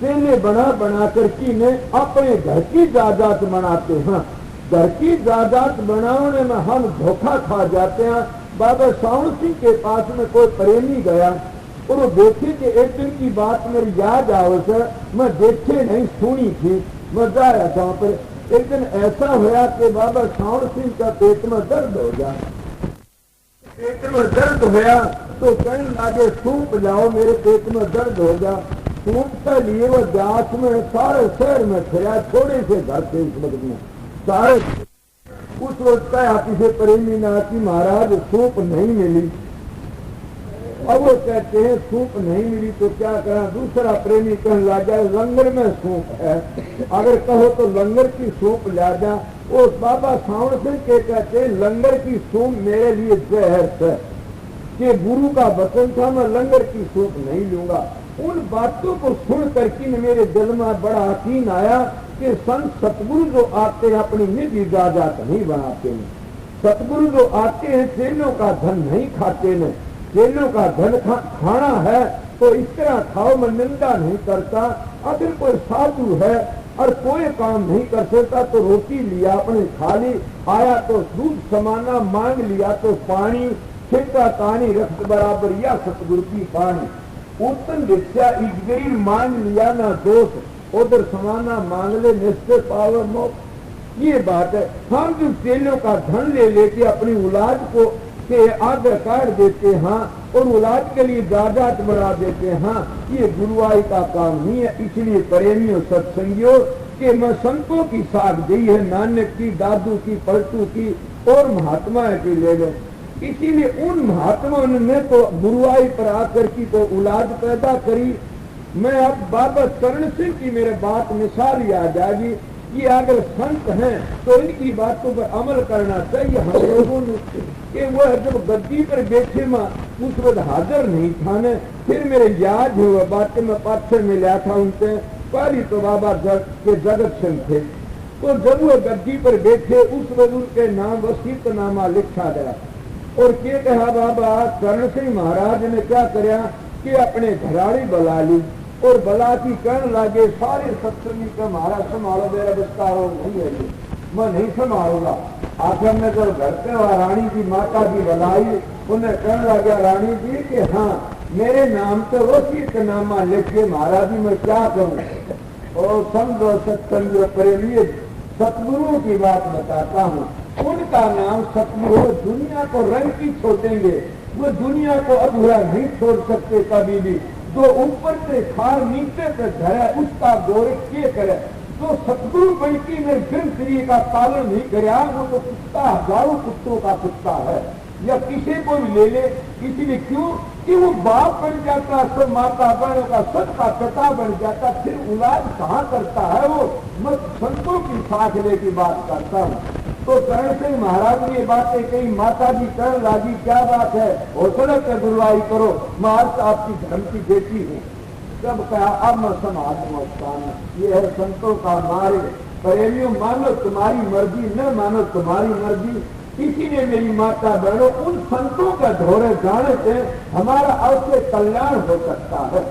पहले बना बना करके ने अपने घर की जायदाद बनाते हैं। घर की जायदाद बनाने में हम धोखा खा जाते हैं। बाबा सावण सिंह के पास में कोई प्रेमी गया और वो देखे कि एक दिन की बात मेरी याद आओ सर, मैं देखे नहीं सुनी थी, मैं जा रहा था वहां पर। एक दिन ऐसा हुआ कि बाबा सावण सिंह का पेट में दर्द हो गया। पेट में दर्द हुआ तो कहने लगे सूप लाओ, मेरे पेट में दर्द हो गया। सूप के लिए वो दास में सारे शहर में फिरा, थोड़े से घर से इस वक्त में सारे। उस वक्त का हाथी से प्रेमी ने आती महाराज सूप नहीं मिली। अब वो कहते हैं सूप नहीं मिली तो क्या करा। दूसरा प्रेमी कहने लगा लंगर में सूप है, अगर कहो तो लंगर की सूप ला जा। वो बाबा सावण सिंह के कहते हैं लंगर की सूप मेरे लिए जहर है, कि गुरु का वचन था मैं लंगर की सूप नहीं लूंगा। उन बातों को सुन करके मेरे दिल में बड़ा यकीन आया कि संत सतगुरु जो आते हैं अपनी निज इजाजत नहीं बनाते हैं। सतगुरु जो आते हैं चेलों का धन नहीं खाते हैं। चेलों का धन खाना है तो इस तरह खाओ, मैं निंदा नहीं करता। अगर कोई साधु है और कोई काम नहीं कर सकता तो रोटी लिया अपने खा ली, आया तो दूध समाना, मांग लिया तो पानी, खेता तानी रक्त बराबर या सतगुरु की पानी। उत्तम भिक्षा इजगरी मांग लिया ना दोष, उधर समाना मांग ले निश्चय पावर मोक्ष। ये बात है। हम जो चेलों का धन ले लेके अपनी औलाद को के आगे काट देते हैं और औलाद के लिए जायदाद बढ़ा देते हैं, ये गुरुआई का काम नहीं है। इसलिए प्रेमियों सत्संगियों के मैं संतों की साख दी है, नानक की, दादू की, पलटू की और महात्मा की ले लो। इसीलिए उन महात्माओं ने तो गुरुआई पर आकर की तो औलाद पैदा करी। मैं अब बाबा चरण सिंह की मेरे बात मिसाल याद आ जाएगी। ये अगर संत हैं तो इनकी बातों पर अमल करना चाहिए हम लोगों ने। कि वह जब गद्दी पर बैठे मैं उस वक्त हाजिर नहीं था न, फिर मेरे याद है वह बातें मैं पाछे में लिया था उनसे। पहली तो बाबा के जगत सिंह थे, तो जब वह गद्दी पर बैठे उस वक्त उनके नाम वसीयतनामा लिखा गया और क्या कहा बाबा चरण सिंह महाराज ने क्या कराया कि अपने घराड़ी बुला ली और बला की कहने लगे सारे सत्संगी का महाराज संभालो, मेरा विस्तार नहीं है, मैं नहीं संभालूंगा। आखिर में जब घर पे रानी की माता की बुलाई, उन्हें कहने लगा रानी जी कि हाँ मेरे नाम तो वसीयतनामा लिखिए महाराज जी, मैं क्या करूं। और समझो सत्संग प्रेमी सतगुरुओं की बात बताता हूँ। उनका नाम सतगुरु। दुनिया को रंग की छोड़ेंगे, वो दुनिया को अधूरा नहीं छोड़ सकते कभी भी। जो ऊपर से खार नीचे पे धरे उसका गौरव क्या करे। जो सतगुरु बनकी में ब्रह्मचर्य का पालन नहीं करे वो तो कुत्ता, हजारों कुत्तों का कुत्ता है।
या किसी को भी ले ले, इसीलिए क्यों कि वो बाप बन जाता, सब माता बहनों का सबका पिता बन जाता, फिर औलाद कहाँ करता है वो। मैं संतों की फासले की बात करता हूँ। तो करण सिंह महाराज ने ये बातें कही, माता जी करण लागी क्या बात है, हौसले कर गुरुवाई करो, मैं आज आपकी धर्म की बेटी हूँ। जब कहा अब मैं समात्म, ये है संतों का मार्ग। प्रेमियों मानो तुम्हारी मर्जी, न मानो तुम्हारी मर्जी, इसीलिए मेरी माता बहनों उन संतों का ढोरे जाने से हमारा अवश्य कल्याण हो सकता है,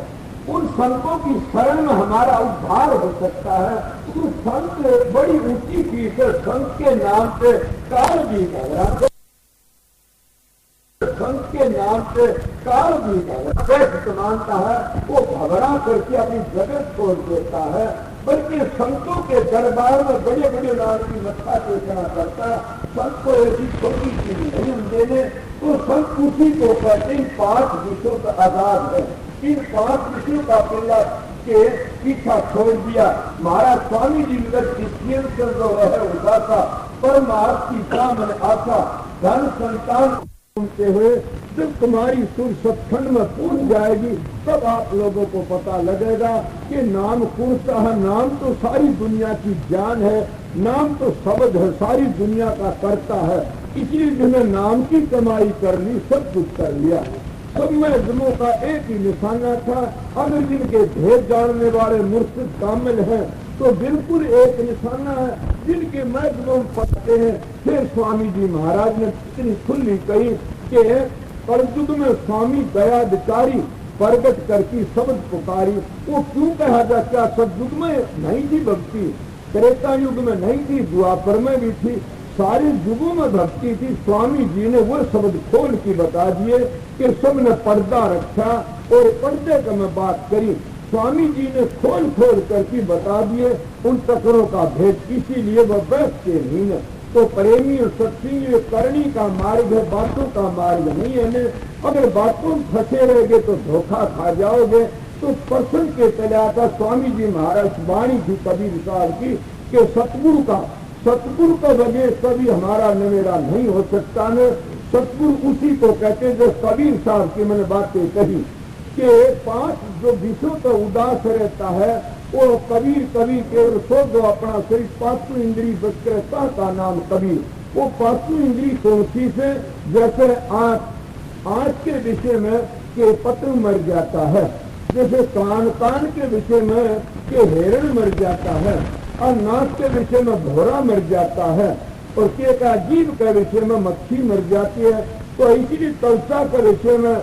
उन संतों की शरण में हमारा उद्धार हो सकता है। तो संत बड़ी ऊंची चीज है, संत के नाम से काल भी घबरा, संत के नाम से काल भी घबरा मानता है, वो घबरा करके अपनी जगत छोड़ देता है। बल्कि संतों के दरबार में बड़े बड़े नाम की मत्था टेकना करता है। संत को ऐसी छोटी चीज नहीं हम देने, तो संत उसी को कहते हैं 5 विषयों का आजाद है। इन 5 विषयों का पिल्ला के पीछा छोड़ दिया। महाराज स्वामी जी जो है उदासा परमार्थ की सामने आशा धन संतान सुनते हुए जब तुम्हारी सुर सत्खंड में पूर्ण जाएगी, तब आप लोगों को पता लगेगा कि नाम पूर्णता है। नाम तो सारी दुनिया की जान है, नाम तो शब्द है, सारी दुनिया का करता है। इसलिए जिन्हें नाम की कमाई कर ली, सब कुछ कर लिया। सब महजमों का एक ही निशाना था। अगर जिनके भेद जानने वाले मुर्शिद कामिल हैं तो बिल्कुल एक निशाना है, जिनके महजमों पढ़ते हैं। फिर स्वामी जी महाराज ने इतनी खुली कही कि कलयुग में स्वामी दयाधिकारी प्रगट करके शब्द पुकारी। वो क्यों कहा जाता, क्या सतयुग में नहीं थी भक्ति, त्रेता युग में नहीं थी, द्वापर में भी थी, सारे युगों में भक्ति थी। स्वामी जी ने वो शब्द खोल के बता दिए कि सबने पर्दा रखा, और पर्दे का मैं बात करी, स्वामी जी ने खोल खोल करके बता दिए उन चक्रों का भेद, इसीलिए वह बैठते नहीं है। तो प्रेमी और सत्संगी करनी का मार्ग है, बातों का मार्ग नहीं है। अगर बातों में फंसे रहेंगे तो धोखा खा जाओगे। तो प्रसन्न के चले आता स्वामी जी महाराज वाणी थी कबीर साहब की कि सतगुरु का वजह कभी हमारा नवेरा नहीं हो सकता है। सतगुरु उसी को कहते जो कबीर साहब की मैंने बातें कही कि 5 जो विषयों का उदास रहता है वो कबीर केवल सो जो अपना शरीर 5 इंद्री बचता का नाम कबीर। वो 5 इंद्री कौन सी से, जैसे आँख के विषय में के पत्र मर जाता है, जैसे कान के विषय में के हिरण मर जाता है, और नाक के विषय में घोड़ा मर जाता है, और के जीभ के विषय में मक्खी मर जाती है। तो इसीलिए तलसा के विषय में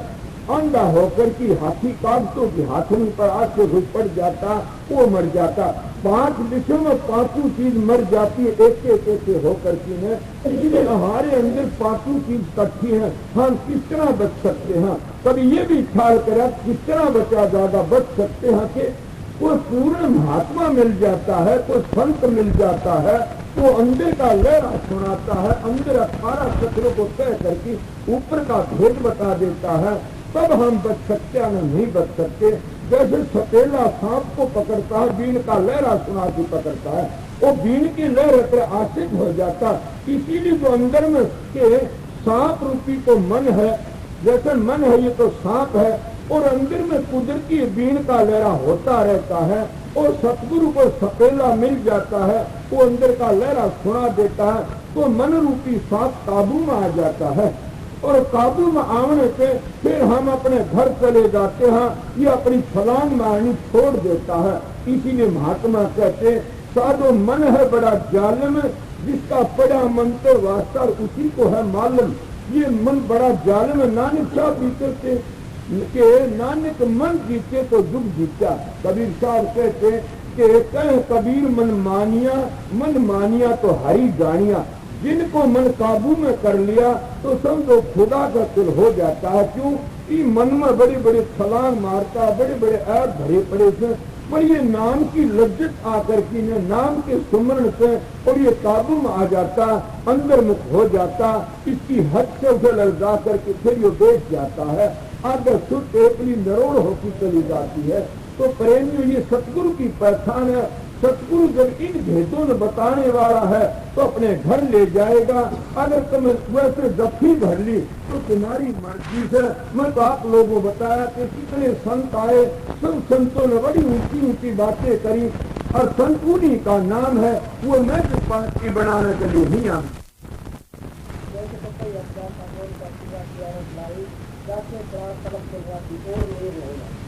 अंधा होकर की हाथी काटों की हाथों पर आग से घुस पड़ जाता, वो मर जाता। 5 विषयों में 5 चीज मर जाती है, एक होकर की है। इसलिए हमारे अंदर 5 चीज इकट्ठी है। हम किस तरह बच सकते हैं, कभी ये भी ख्याल करें किस तरह बचा ज्यादा बच सकते हैं कि कोई पूर्ण महात्मा मिल जाता है, कोई संत मिल जाता है, तो अंदर का लहरा सुनाता है, अंदर 18 चक्रों को तय करके ऊपर का भेद बता देता है, तब हम बच सकते हैं, नहीं बच सकते। जैसे सपेला सांप को पकड़ता है, बीन का लहरा सुना के पकड़ता है, वो बीन की लहर पर आशिक हो जाता। इसीलिए जो अंदर में के सांप रूपी तो मन है, जैसे मन है ये तो सांप है, और अंदर में कुदरती बीन का लहरा होता रहता है, और सतगुरु को सपेला मिल जाता है, वो अंदर का लहरा सुना देता है, तो मन रूपी सांप काबू में आ जाता है। और काबू में आने से फिर हम अपने घर चले जाते हैं, ये अपनी छलांग मारनी छोड़ देता है। इसीलिए महात्मा कहते साधो मन है बड़ा जालिम, जिसका पड़ा मंत्र वास्ता उसी को है मालूम। ये मन बड़ा जालिम है। नानक साहब बीते थे कि नानक मन जीते तो युग जीता। कबीर साहब कहते कि कह कबीर मन मानिया तो हरी जानिया। जिनको मन काबू में कर लिया तो समझो खुदा का दिल हो जाता है। क्यों कि मन में बड़े बड़े छलांग मारता, बड़े बड़े ऐप भरे पड़े थे, पर ये नाम की लज्जत आकर की ने नाम के सुमरण से और ये काबू में आ जाता, अंदर मुख हो जाता, इसकी हद से उसे ललचा करके फिर ये बैठ जाता है, आगे सुध टेपली नरोड़ होती चली जाती है। तो प्रेमियों ये सतगुरु की पहचान है सतगुरु जब इन भेदों में बताने वाला है तो अपने घर ले जाएगा। अगर तुम वैसे जफ्फी भर ली तो तुम्हारी मर्जी से। मैं तो आप लोगों को बताया कि कितने संत आए, सब संतों ने बड़ी ऊंची ऊंची बातें करी और संत उन्हीं का नाम है, वो मैं पार्टी बनाने के लिए नहीं आ।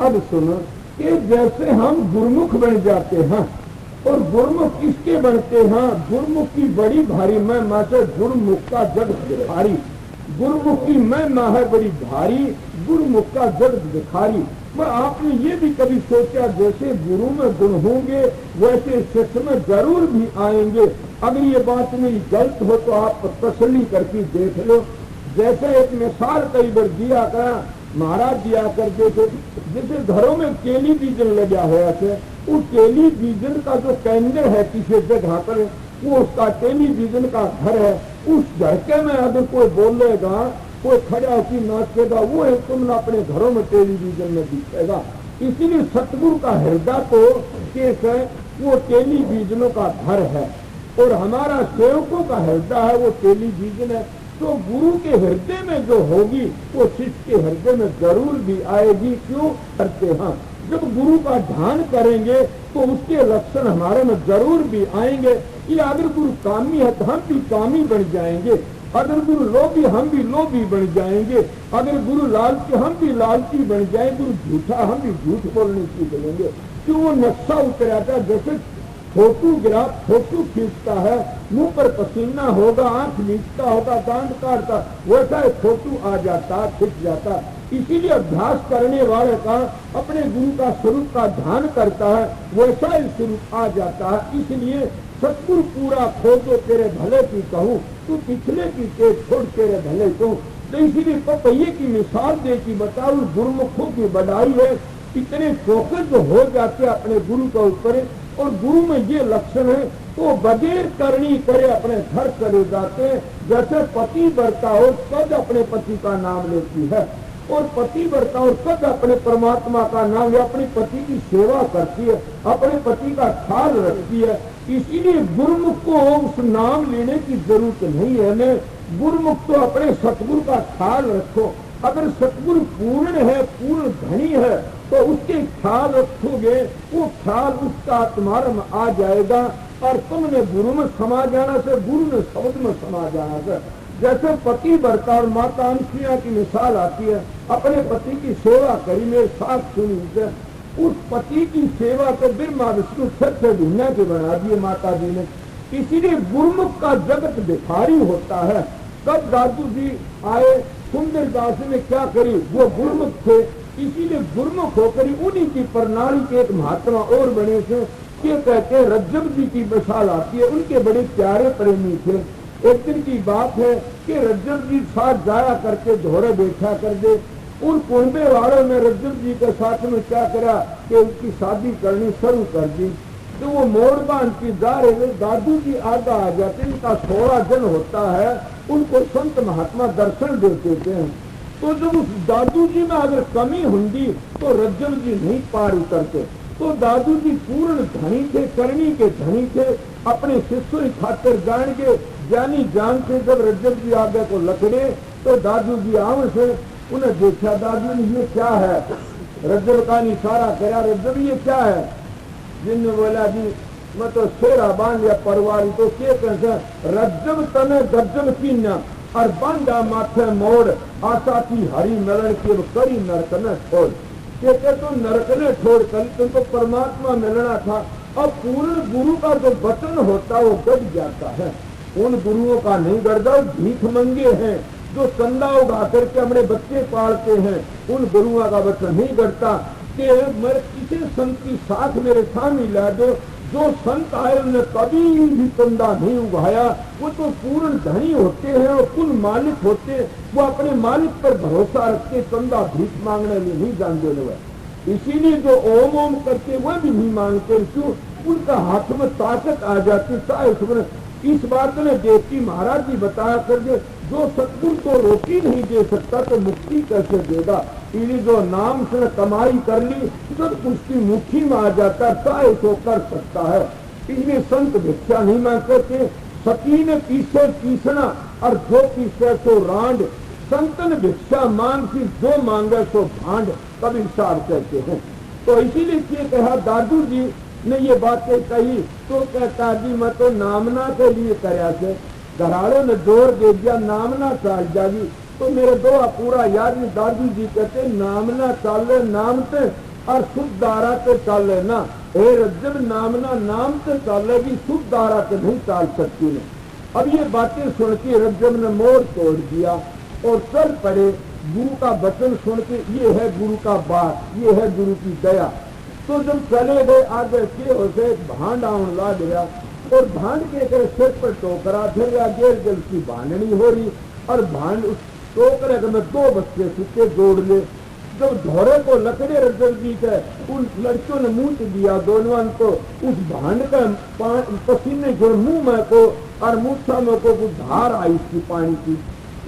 अब सुनो कि जैसे हम गुरुमुख बन जाते हैं, और गुरुमुख किसके बनते हैं? गुरुमुख की बड़ी भारी महिमा से गुरुमुख का जगत भारी, गुरुमुख की महिमा है बड़ी भारी, गुरुमुख का जगत भिखारी। मैं आपने ये भी कभी सोचा जैसे गुरु में गुण होंगे वैसे शिष्य में जरूर भी आएंगे? अगर ये बात मेरी गलत हो तो आप तसल्ली करके देख लो। जैसे एक मिसाल कई बार दिया करा, महाराज दिया करते थे, जैसे घरों में टेलीविजन लगा हुआ थे, उस टेलीविजन का जो केंद्र है किसी जगह पर, वो उसका टेलीविजन का घर है। उस घर के में अगर कोई बोलेगा, कोई खड़ा होकर नाचेगा, वो है तुमने अपने घरों में टेलीविजन में दिखेगा। इसीलिए सतगुरु का हृदय तो केस है, वो टेलीविजनों का घर है, और हमारा सेवकों का हृदय है वो टेलीविजन है। तो गुरु के हृदय में जो होगी वो शिष्य के हृदय में जरूर भी आएगी। क्यों करते हैं? जब गुरु का ध्यान करेंगे तो उसके लक्षण हमारे में जरूर भी आएंगे। कि अगर गुरु कामी है तो हम भी कामी बन जाएंगे, अगर गुरु लोभी हम भी लोभी बन जाएंगे, अगर गुरु लालची हम भी लालची बन जाएंगे, गुरु झूठा हम भी झूठ बोलने सीख लेंगे। क्यों? वो नक्शा उतराता, जैसे फोटोग्राफ फोटो खींचता है, मुंह पर पसीना होगा, आंख नीचता होगा, दांत काटता, वैसा फोटो आ जाता, खिंच जाता। इसीलिए अभ्यास करने वाले का अपने गुरु का स्वरूप का ध्यान करता है, वैसा ही स्वरूप आ जाता है। इसलिए सतगुरु पूरा खोजो तेरे भले की कहूँ, तू पिछले की तेज छोड़ तेरे भले कहूँ। तो इसीलिए पपैये की मिसाल दे की बताओ, गुरुमुखों की बड़ाई है, इतने फोकस हो जाते अपने गुरु के ऊपर, और गुरु में ये लक्षण है तो बगैर करनी करे अपने घर चले जाते हैं। जैसे पति बढ़ता हो कद अपने पति का नाम लेती है, और पति बढ़ता हो कद अपने परमात्मा का नाम या अपने पति की सेवा करती है, अपने पति का ख्याल रखती है। इसीलिए गुरुमुख को उस नाम लेने की जरूरत नहीं है। मैं गुरुमुख तो अपने सतगुरु का ख्याल रखो। अगर सतगुरु पूर्ण है, पूर्ण धनी है, तो उसके ख्याल रखोगे, वो ख्याल उसका तुम्हारे में आ जाएगा, और तुमने गुरु में समा जाना से, गुरु ने शब्द में समा जाना से। जैसे पति बढ़ता और माता अनुसुईया की मिसाल आती है, अपने पति की सेवा करी, मेरे साथ सुनी से, उस पति की सेवा तो ब्रह्मा विष्णु सबसे भिन्न के बना दिए माता जी ने। इसीलिए गुरुमुख का जगत भिखारी होता है। तब दादू जी आए, सुंदर दास ने क्या करी, वो गुरुमुख थे, इसीलिए गुरुमुख होकर उन्हीं की प्रणाली के एक महात्मा और बने थे। ये कहते हैं रज्जब जी की मिसाल आती है, उनके बड़े प्यारे प्रेमी थे। एक दिन की बात है कि रज्जब जी साथ जाया करके धोरे बैठा कर दे। उन कुंबे वालों ने रज्जब जी के साथ में क्या करा कि उनकी शादी करनी शुरू कर दी। तो वो मोड़ बांध की जा रहे, दादू जी आगा आ जाते, इनका 16 जन होता है, उनको संत महात्मा दर्शन देते थे। तो जब उस दादू जी में अगर कमी होंगी तो रज्जब जी नहीं पार उतरते। तो दादू जी पूर्ण धनी थे, करनी के धनी थे, अपने शिष्यों की खातिर जान के ज्ञानी जान से जब रज्जब जी आगे को लकड़े तो दादू जी आव से उन्हें देखा, दादू ने ये क्या है, रज्जब का इशारा करा, रज्जब ये क्या है? जिनने बोला जी मैं तो शेरा बांध या परवारी, तो के कैसे रज्जब तने गज्जब की न और बांधा माथे मोड़, आशा की हरी मिलन की करी नरक न छोड़। कहते तो नरक ने छोड़ कर तुमको परमात्मा मिलना था। अब पूर्ण गुरु का जो वचन होता है वो गड़ जाता है, उन गुरुओं का नहीं गड़ता, भीख मंगे हैं जो चंदा उगा करके अपने बच्चे पालते हैं, उन गुरुओं का वचन नहीं गड़ता। कि मेरे किसी संत की साथ मेरे सामने ला दो, जो संत आए उन्हें कभी भी चंदा नहीं उगाया, वो तो पूर्ण धनी होते हैं और कुल मालिक होते हैं, वो अपने मालिक पर भरोसा रखते, चंदा भीख मांगने में नहीं जानते लोग। इसीलिए जो ओम ओम करते वह भी नहीं मांगते, क्यों? उनका हाथ में ताकत आ जाती। चाहे इस बात ने देवती महाराज जी बताया करके, जो सतगुरु को रोटी नहीं दे सकता तो मुक्ति कैसे देगा? इसलिए जो नाम से कमाई कर ली सब उसकी मुट्ठी में आ जाता है, चाहे तो कर सकता है। इसलिए संत भिक्षा नहीं मांगते थे। सती ने पीछे पीसना और जो पीछे सो रांड, संतन भिक्षा मांग की जो मांगे सो भांड, कबीर साहब कहते हैं। तो इसीलिए ये कहा, दादू जी ने ये बातें कही तो कहता जी मैं तो नामना के लिए करया से, घराड़ों ने जोर दे दिया नामना चाल जागी। तो मेरे दो पूरा याद नहीं, दादू जी कहते नामना चाले नाम से और शुद्ध दारा ते चाले ना, हे रज्जब नामना नाम से चालेगी, शुद्ध दारा ते नहीं चाल सकती ने। अब ये बातें सुन के रज्जब ने मोड़ तोड़ दिया और चल पड़े। गुरु का वचन सुन के, ये है गुरु का बात, ये है गुरु की दया। तो जब चले गए आगे के होते भांड आउन ला गया और भांड के सिर पर टोकरा, फिर आगे जल की बांधनी हो रही और भांड उस टोकरे में दो बच्चे सुखे जोड़ ले। जब धोरे को लकड़े रज्जल जी के उन लड़कियों ने मुंह दिया दोनों को, उस भांड का पसीने जो मुंह में को और मूछा में को कुछ धार आई इसकी पानी की।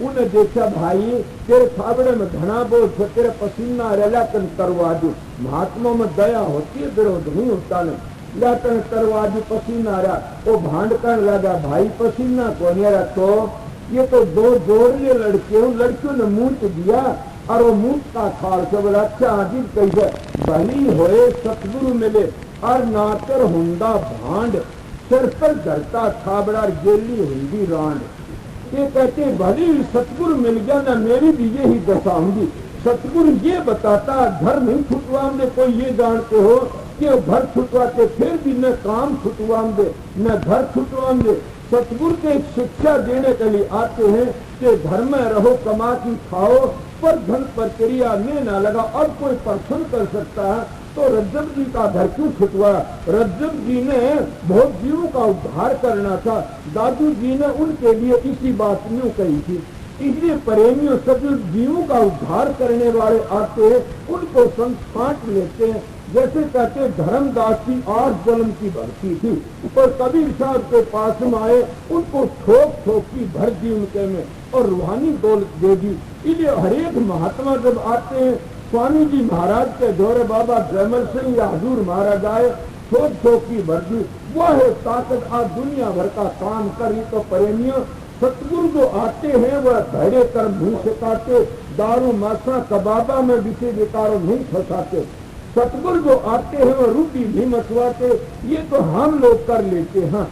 उन्हें देखा भाई तेरे फावड़े में घना बोझ, तेरे पसीना रेला तन करवा दू। महात्मा में दया होती है, विरोध नहीं होता नहीं। ला तन करवा दू पसीना रहा, वो भांड कर लगा भाई पसीना को नहीं रहा। तो ये तो दो जोड़िए लड़के, उन लड़कियों ने मुंह दिया और वो मुंह का खाल से बोला अच्छा आजीब कैसे भली होए सतगुरु मिले और नाकर हुंदा भांड, सिर पर धरता थाबड़ा गेली हुंदी रांड। ये कहते भली सतगुरु मिल गया ना, मेरी भी यही दशा होंगी। सतगुरु ये बताता घर नहीं छुटवाएंगे, कोई ये जानते हो कि घर छुटवाते फिर भी न काम छुटवाएंगे न घर छुटवाएंगे। सतगुरु के शिक्षा देने के लिए आते हैं कि घर में रहो कमा की खाओ पर धन पर क्रिया में ना लगा। अब कोई प्रसन्न कर सकता है तो रज्जब जी का घर क्यों छुटवाया? रज्जब जी ने बहुत जीवों का उद्धार करना था, दादू जी ने उनके लिए इसी बात न्यू कही थी। इसलिए प्रेमियों सब जीवों का उद्धार करने वाले आते हैं, उनको संत छांट लेते हैं। जैसे कहते धर्मदास की 8 जन्म की भक्ति थी और कबीर साहब के पास में आए, उनको ठोक ठोक की भर दी उनके में और रूहानी दौलत दे दी। इसलिए हरेक महात्मा जब आते हैं, स्वामी जी महाराज के दौरे बाबा जयमल सिंह या हजूर महाराज आए, ठोक ठोक की भर दी। वह है ताकत आज दुनिया भर का काम करी। तो प्रेमियों सतगुरु जो आते हैं वह धैर्य कर्म नहीं सिखाते, दारू मासा कबाबा में विषय विकारों नहीं फंसाते। सतगुरु जो आते हैं वह रूपी नहीं मचवाते, ये तो हम लोग कर लेते हैं।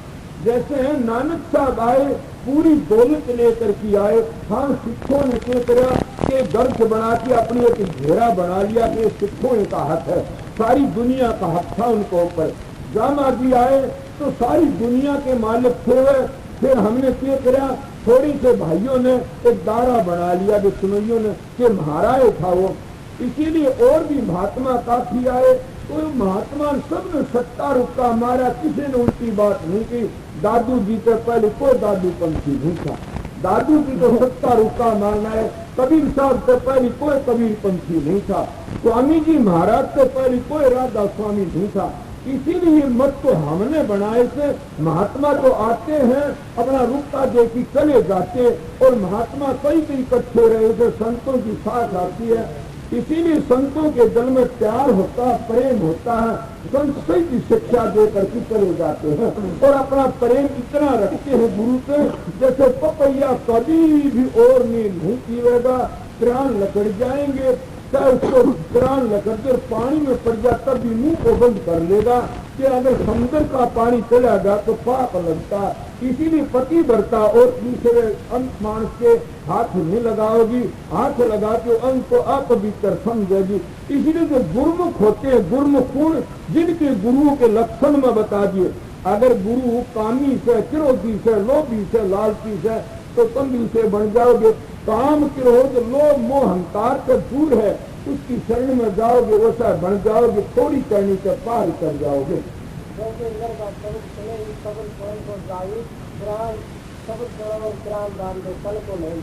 जैसे नानक साहब आए, पूरी दौलत लेकर के आए, हम सिखों ने क्या करा के गर्ज बना के अपनी एक घेरा बना लिया कि सिखों का हक है, सारी दुनिया का हक था उनको ऊपर। जामा जी आए तो सारी दुनिया के मालिक थे। फिर हमने क्या करा, थोड़ी से भाइयों ने एक दायरा बना लिया कि सुनैयों ने कि महाराज था वो। इसीलिए और भी महात्मा काफी आए, तो महात्मा सब ने सत्ता रुका मारा, किसी ने उल्टी बात नहीं की। दादू जी से पहले कोई दादू पंथी नहीं था, दादू जी तो सत्ता रुका मारना है। कबीर साहब से पहले कोई कबीर पंथी नहीं था, स्वामी जी महाराज से पहले कोई राधा स्वामी नहीं था। इसीलिए मत तो हमने बनाए से महात्मा तो आते हैं अपना रुकता देखी चले जाते, और महात्मा कई कई इकट्ठे रहे थे, संतों की साथ आती है। इसीलिए संतों के दिल में प्यार होता है, प्रेम होता है, संत सही की शिक्षा देकर के चले जाते हैं और अपना प्रेम इतना रखते हैं गुरु से, जैसे पपैया कभी भी और नहीं पीवेगा, प्राण लकड़ जाएंगे। चाहे उसको प्राण लकड़ कर पानी में पड़ जाए तब भी मुंह को बंद कर लेगा, कि अगर समुद्र का पानी चला गया तो पाप लगता। इसीलिए पति बढ़ता और दूसरे अंत मानस के हाथ नहीं लगाओगी, हाथ लगा के अंत को अपवित्र समझेगी। इसीलिए जो गुरुमुख होते हैं, गुरुमुख गुण जिनके गुरुओं के लक्षण में बता दिए। अगर गुरु कामी से, क्रोधी से, लोभी से, लालची से, तो तुम से बन जाओगे। काम क्रोध लोभ मोह अहंकार से दूर है, उसकी शरण में जाओगे वैसा बन जाओगे, थोड़ी कहनी से पार कर जाओगे।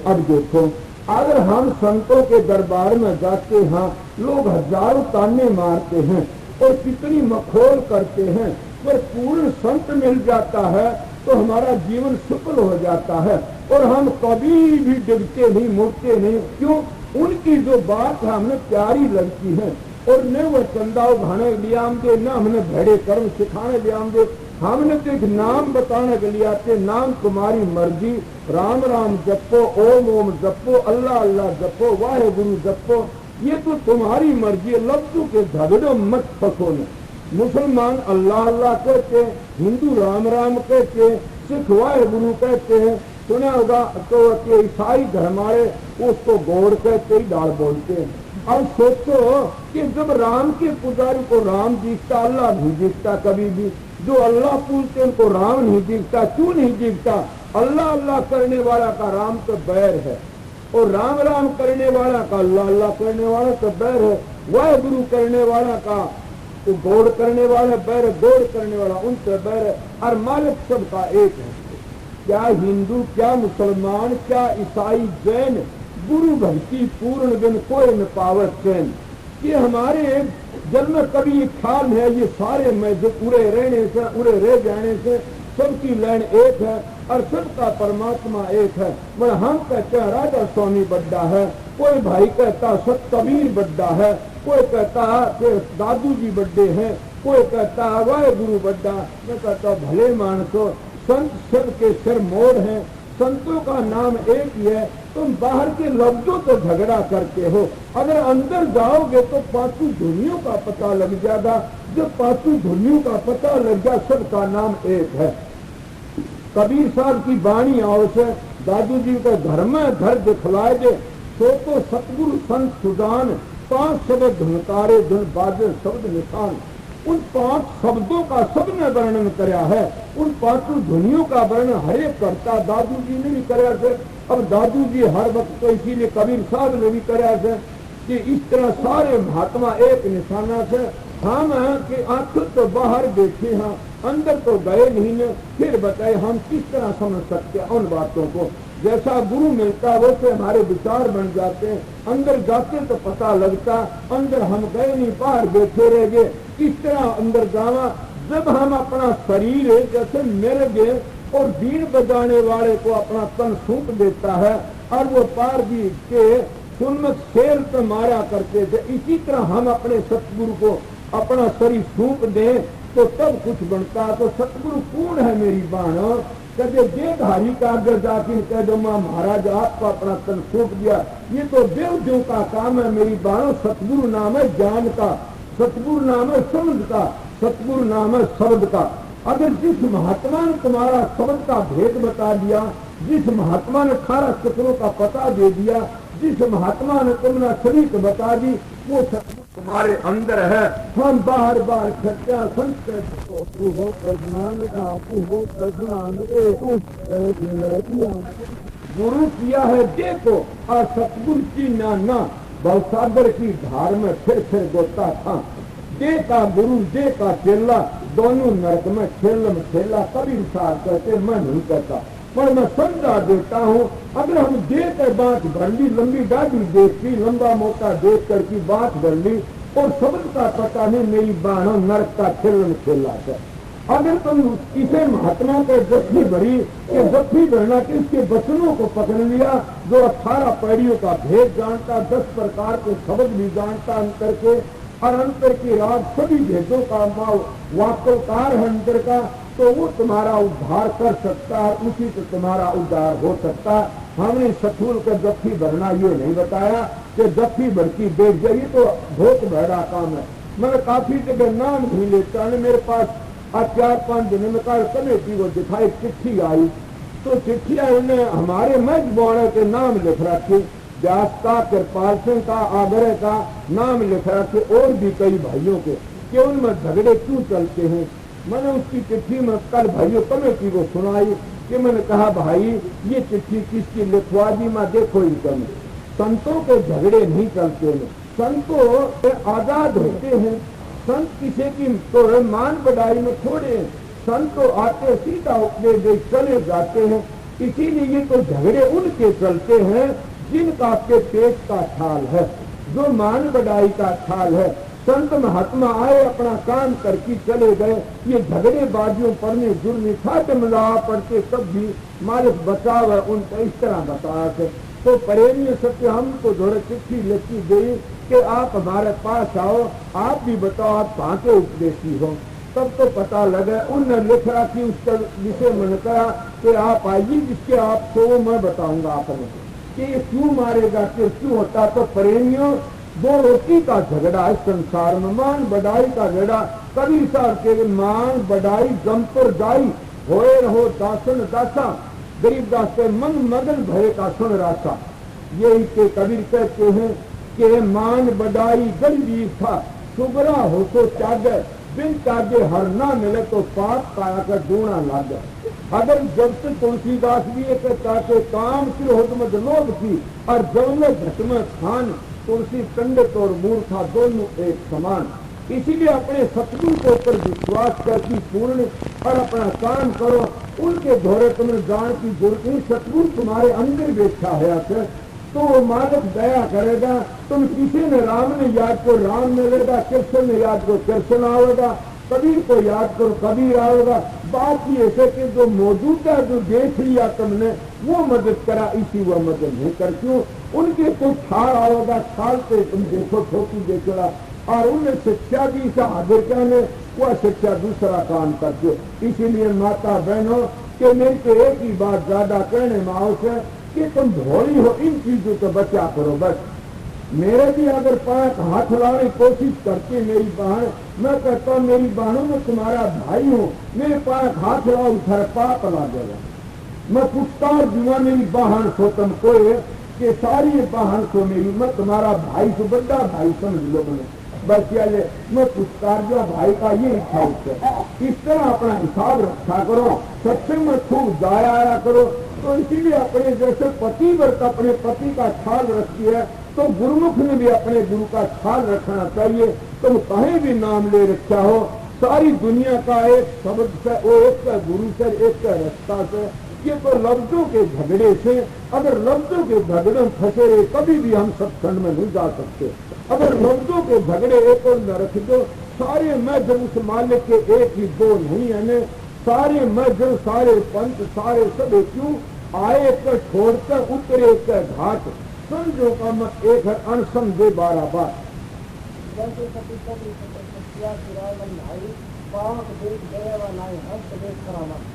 अब देखो, अगर हम संतों के दरबार में जाते हैं, लोग हजारों ताने मारते हैं और कितनी मखौल करते हैं, पर पूर्ण संत मिल जाता है तो हमारा जीवन सफल हो जाता है और हम कभी भी डिगते नहीं, मुड़ते नहीं। क्यों? उनकी जो बात है हमें प्यारी लगती है, और न वो चंदा उठाने लिया दे, न हमने भेड़े कर्म सिखाने लिया दे, हमने तो एक नाम बताने के लिए आते, नाम तुम्हारी मर्जी, राम राम जपो, ओम ओम जपो, अल्लाह अल्लाह जपो, वाहे गुरु जपो, ये तो तुम्हारी मर्जी है। लफ्जों के झगड़ों मत फंसो न। मुसलमान अल्लाह अल्लाह कहते हैं, हिंदू राम राम कहते हैं, सिख वाहे गुरु कहते हैं, सुना होगा तो ईसाई धर्म वाले उसको गौर कहते ही डाल बोलते हैं। अब सोचो कि जब राम के पुजारी को राम दिखता, अल्लाह नहीं दिखता कभी भी, जो अल्लाह पूजते उनको राम नहीं दिखता, क्यों नहीं दिखता? अल्लाह अल्लाह करने वाला का राम तो बैर है, और राम राम करने वाला का अल्लाह अल्लाह करने वाला तो बैर है, वह गुरु करने वाला का तो दौड़ करने वाला बैर है, दौड़ करने वाला उनसे बैर है, और मालिक सबका एक है। क्या हिंदू, क्या मुसलमान, क्या ईसाई, जैन, गुरु भक्ति पूर्ण दिन कोई न पावत चैन। ये हमारे जन्म में कभी ख्याल है, ये सारे में जो उड़े रहने से, उड़े रह जाने से सबकी लाइन एक है और सबका परमात्मा एक है। मैं हम कहते हैं राजा स्वामी बड्डा है, कोई भाई कहता सत कबीर बड्डा है, कोई कहता कि दादू जी बड्डे हैं, कोई कहता वाहे गुरु बड्डा। मैं कहता भले मानसो, संत सब के सिर मोड़ हैं, संतों का नाम एक ही है। तुम बाहर के लफ्जों तो झगड़ा करते हो, अगर अंदर जाओगे तो पांचों धुनियों का पता लग जाएगा। जब पांचों धुनियों का पता लग जाए, सबका नाम एक है। कबीर साहब की बाणी आओ से दादू जी को घर में घर दिखलाए दे, सो तो सतगुरु संत सुजान, 5 शब्द धुनकारे धुन बाजे शब्द निशान। उन 5 शब्दों का सबने वर्णन कराया है, उन 5 ध्वनियों का वर्णन हरेक करता दादू जी ने भी कराया है। अब दादू जी हर वक्त तो इसीलिए कबीर साहब ने भी कराया है कि इस तरह सारे महात्मा एक निशाना से हम हैं कि आखिर तो बाहर बैठे हैं, अंदर तो गए नहीं ने, फिर बताए हम किस तरह समझ सकते हैं उन बातों को। जैसा गुरु मिलता है वैसे हमारे विचार बन जाते हैं, अंदर जाते तो पता लगता, अंदर हम गए नहीं, बाहर बैठे रह गए। किस तरह अंदर जावा, जब हम अपना शरीर जैसे मेरे गए और बीन बजाने वाले को अपना तन सूंप देता है और वो पार भी के सुन्नत शेर तो मारा करते थे, इसी तरह हम अपने सतगुरु को अपना शरीर सूंप दें तो तब कुछ बनता। तो सतगुरु कौन है मेरी बाणो, कदे देवधारी का अगर जाकर कह दो मां महाराज आपको अपना तन सूंप दिया, ये तो देवदेव का काम है मेरी बाणो। सतगुरु नाम है ज्ञान का, सतगुरु नाम है समझ का, सतगुरु नाम है शब्द का। अगर जिस महात्मा ने तुम्हारा शब्द का भेद बता दिया, जिस महात्मा ने 18 चक्रों का पता दे दिया, जिस महात्मा ने तुम्हारा शरीर बता दी, वो सतगुरु तुम्हारे अंदर है। हम बाहर बाहर सत्या संत गुरु किया है देखो, और सतगुरु की ना भवसागर की धार में फिर गोता था। दे का गुरु दे का चेला, दोनों नरक में खेलम खेला। कबीर साहब कहते मैं नहीं कहता, पर मैं समझा देता हूँ। अगर हम देख कर बात भर ली, लंबी दाढ़ी देख ली, लंबा मोटा देख कर की बात भर ली और शब्द का पता नहीं, मेरी बाणों नरक का खेलन खेला है। अगर तुम इसे महात्मा को जफ्फी भरी कि जफ्फी भरना कि इसके वचनों को पकड़ लिया, जो 18 पैड़ियों का भेद जानता, 10 प्रकार के शब्द भी जानता अंतर के, और अंतर की रात सभी भेदों का वाक्यकार है अंतर का, तो वो तुम्हारा उद्धार कर सकता है, उसी से तुम्हारा उद्धार हो सकता है। हमने सतूल का जफ्फी भरना ये नहीं बताया कि जफ्फी भरती देख जाइए तो बहुत बड़ा काम है। मैं काफी जगह नाम भी लेता है, मेरे पास आज 4-5 दिन में कल कमेटी को दिखाई चिट्ठी आई, तो चिट्ठी आई उन्हें हमारे मेजबान के नाम लिख रखे, व्यास का, कृपाल सिंह का, आगरे का नाम लिख रखे, और भी कई भाइयों के, कि उनमें झगड़े क्यों चलते हैं। मैंने उसकी चिट्ठी में कल भाइयों कमेटी को सुनाई कि मैंने कहा भाई ये चिट्ठी किसकी लिखवा दी, मैं देखो इनकम संतों के झगड़े नहीं चलते हैं, संतों आजाद होते हैं, संत किसी की तो मान बढ़ाई में थोड़े, संत तो आते सीधा उपदेश दे चले जाते हैं। इसीलिए ये तो झगड़े उनके चलते हैं जिनका आपके पेट का ख्याल है, जो मान बढ़ाई का ख्याल है। संत महात्मा आए अपना काम करके चले गए, ये झगड़े बाजियों पढ़ने जुर्मी खाते मिला पढ़ते तब भी मालिक बचाव है उनका इस तरह बताया थे। तो प्रेमी सत्य हमको थोड़े चिट्ठी लिखी गई कि आप हमारे पास आओ, आप भी बताओ आप कहाँ के उपदेशी हो। तब तो पता लगा। उनने लिखा कि उसका विषय मन करा कि आप आइए, जिसके आप को मैं बताऊंगा आपने कि ये क्यों मारेगा, कि क्यों होता। तो प्रेमियों, दो रोटी का झगड़ा है संसार में, मान बढ़ाई का झगड़ा। कबीर साहब के मान बढ़ाई जमपुर जाई, होए रहो दासन दासा, गरीब दास के मन मगन भय का सुन रासा। यही के कबीर कहते हैं कि मान बढ़ाई गरीब था, सुगरा हो तो त्यागे, बिन त्यागे हर ना मिले तो पाप पाया कर ढूंढा लागे। अगर जब से तुलसीदास भी ये कहता कि काम की होत मत लोभ की, और जब में घट में खान, तुलसी पंडित और मूर्खा दोनों एक समान। इसीलिए अपने सतगुरु के ऊपर विश्वास करके पूर्ण और अपना काम करो। उनके घोरे तुम्हें जान की जरूरत नहीं। सतगुरु तुम्हारे अंदर बैठा है तो वो मालिक दया करेगा। तुम किसी ने राम ने याद को राम मिलेगा, कृष्ण ने याद को कृष्ण आवेगा, कबीर को याद करो कबीर आएगा। बात ये है कि जो मौजूदा जो देख लिया तुमने वो मदद करा, इसी वह मदद नहीं कर क्यों। उनके तो छाल आएगा, छाल पे तुम देखो छोटी देखा, और उन्हें शिक्षा दी आदर कहने, वह शिक्षा दूसरा काम करते। इसीलिए माता बहनों के मेरे को एक ही बात ज्यादा कहने माओ से कि तुम भोली हो, इन चीजों से बचा करो बस। मेरे भी अगर 5 हाथ लाने की कोशिश करती मेरी बहन, मैं कहता हूँ मेरी बहनों में तुम्हारा भाई हूँ, मेरे 5 हाथ लाओ उधर पाप ला देगा। मैं पूछता हूँ जुआ मेरी बहन सो तुम कोई कि सारी बहन को मेरी, मैं तुम्हारा भाई से बड़ा भाई समझ लो मैंने बस याले। मैं पुरस्कार जो भाई का ये इच्छा है। इस तरह अपना हिसाब रखा करो, सत्संग में खूब जाया आया करो। तो इसीलिए अपने जैसे पति व्रत अपने पति का ख्याल रखती है, तो गुरुमुख ने भी अपने गुरु का ख्याल रखना चाहिए। तुम कहीं भी नाम ले रखा हो, सारी दुनिया का एक शब्द से, वो एक का गुरु से, एक का रास्ता से, ये तो लफ्जों के झगड़े से। अगर लफ्जों के झगड़े में फंसे रहे कभी भी हम सत्संग में नहीं जा सकते। अगर लफ्जों के झगड़े एक और न रख दो, सारे मैं जब उस मालिक के एक ही दो नहीं है, सारे मैं जब सारे पंथ सारे सब क्यों आए कर छोड़कर उतरे कर घाट, समझो का मत एक है अनसमझे 12 बार।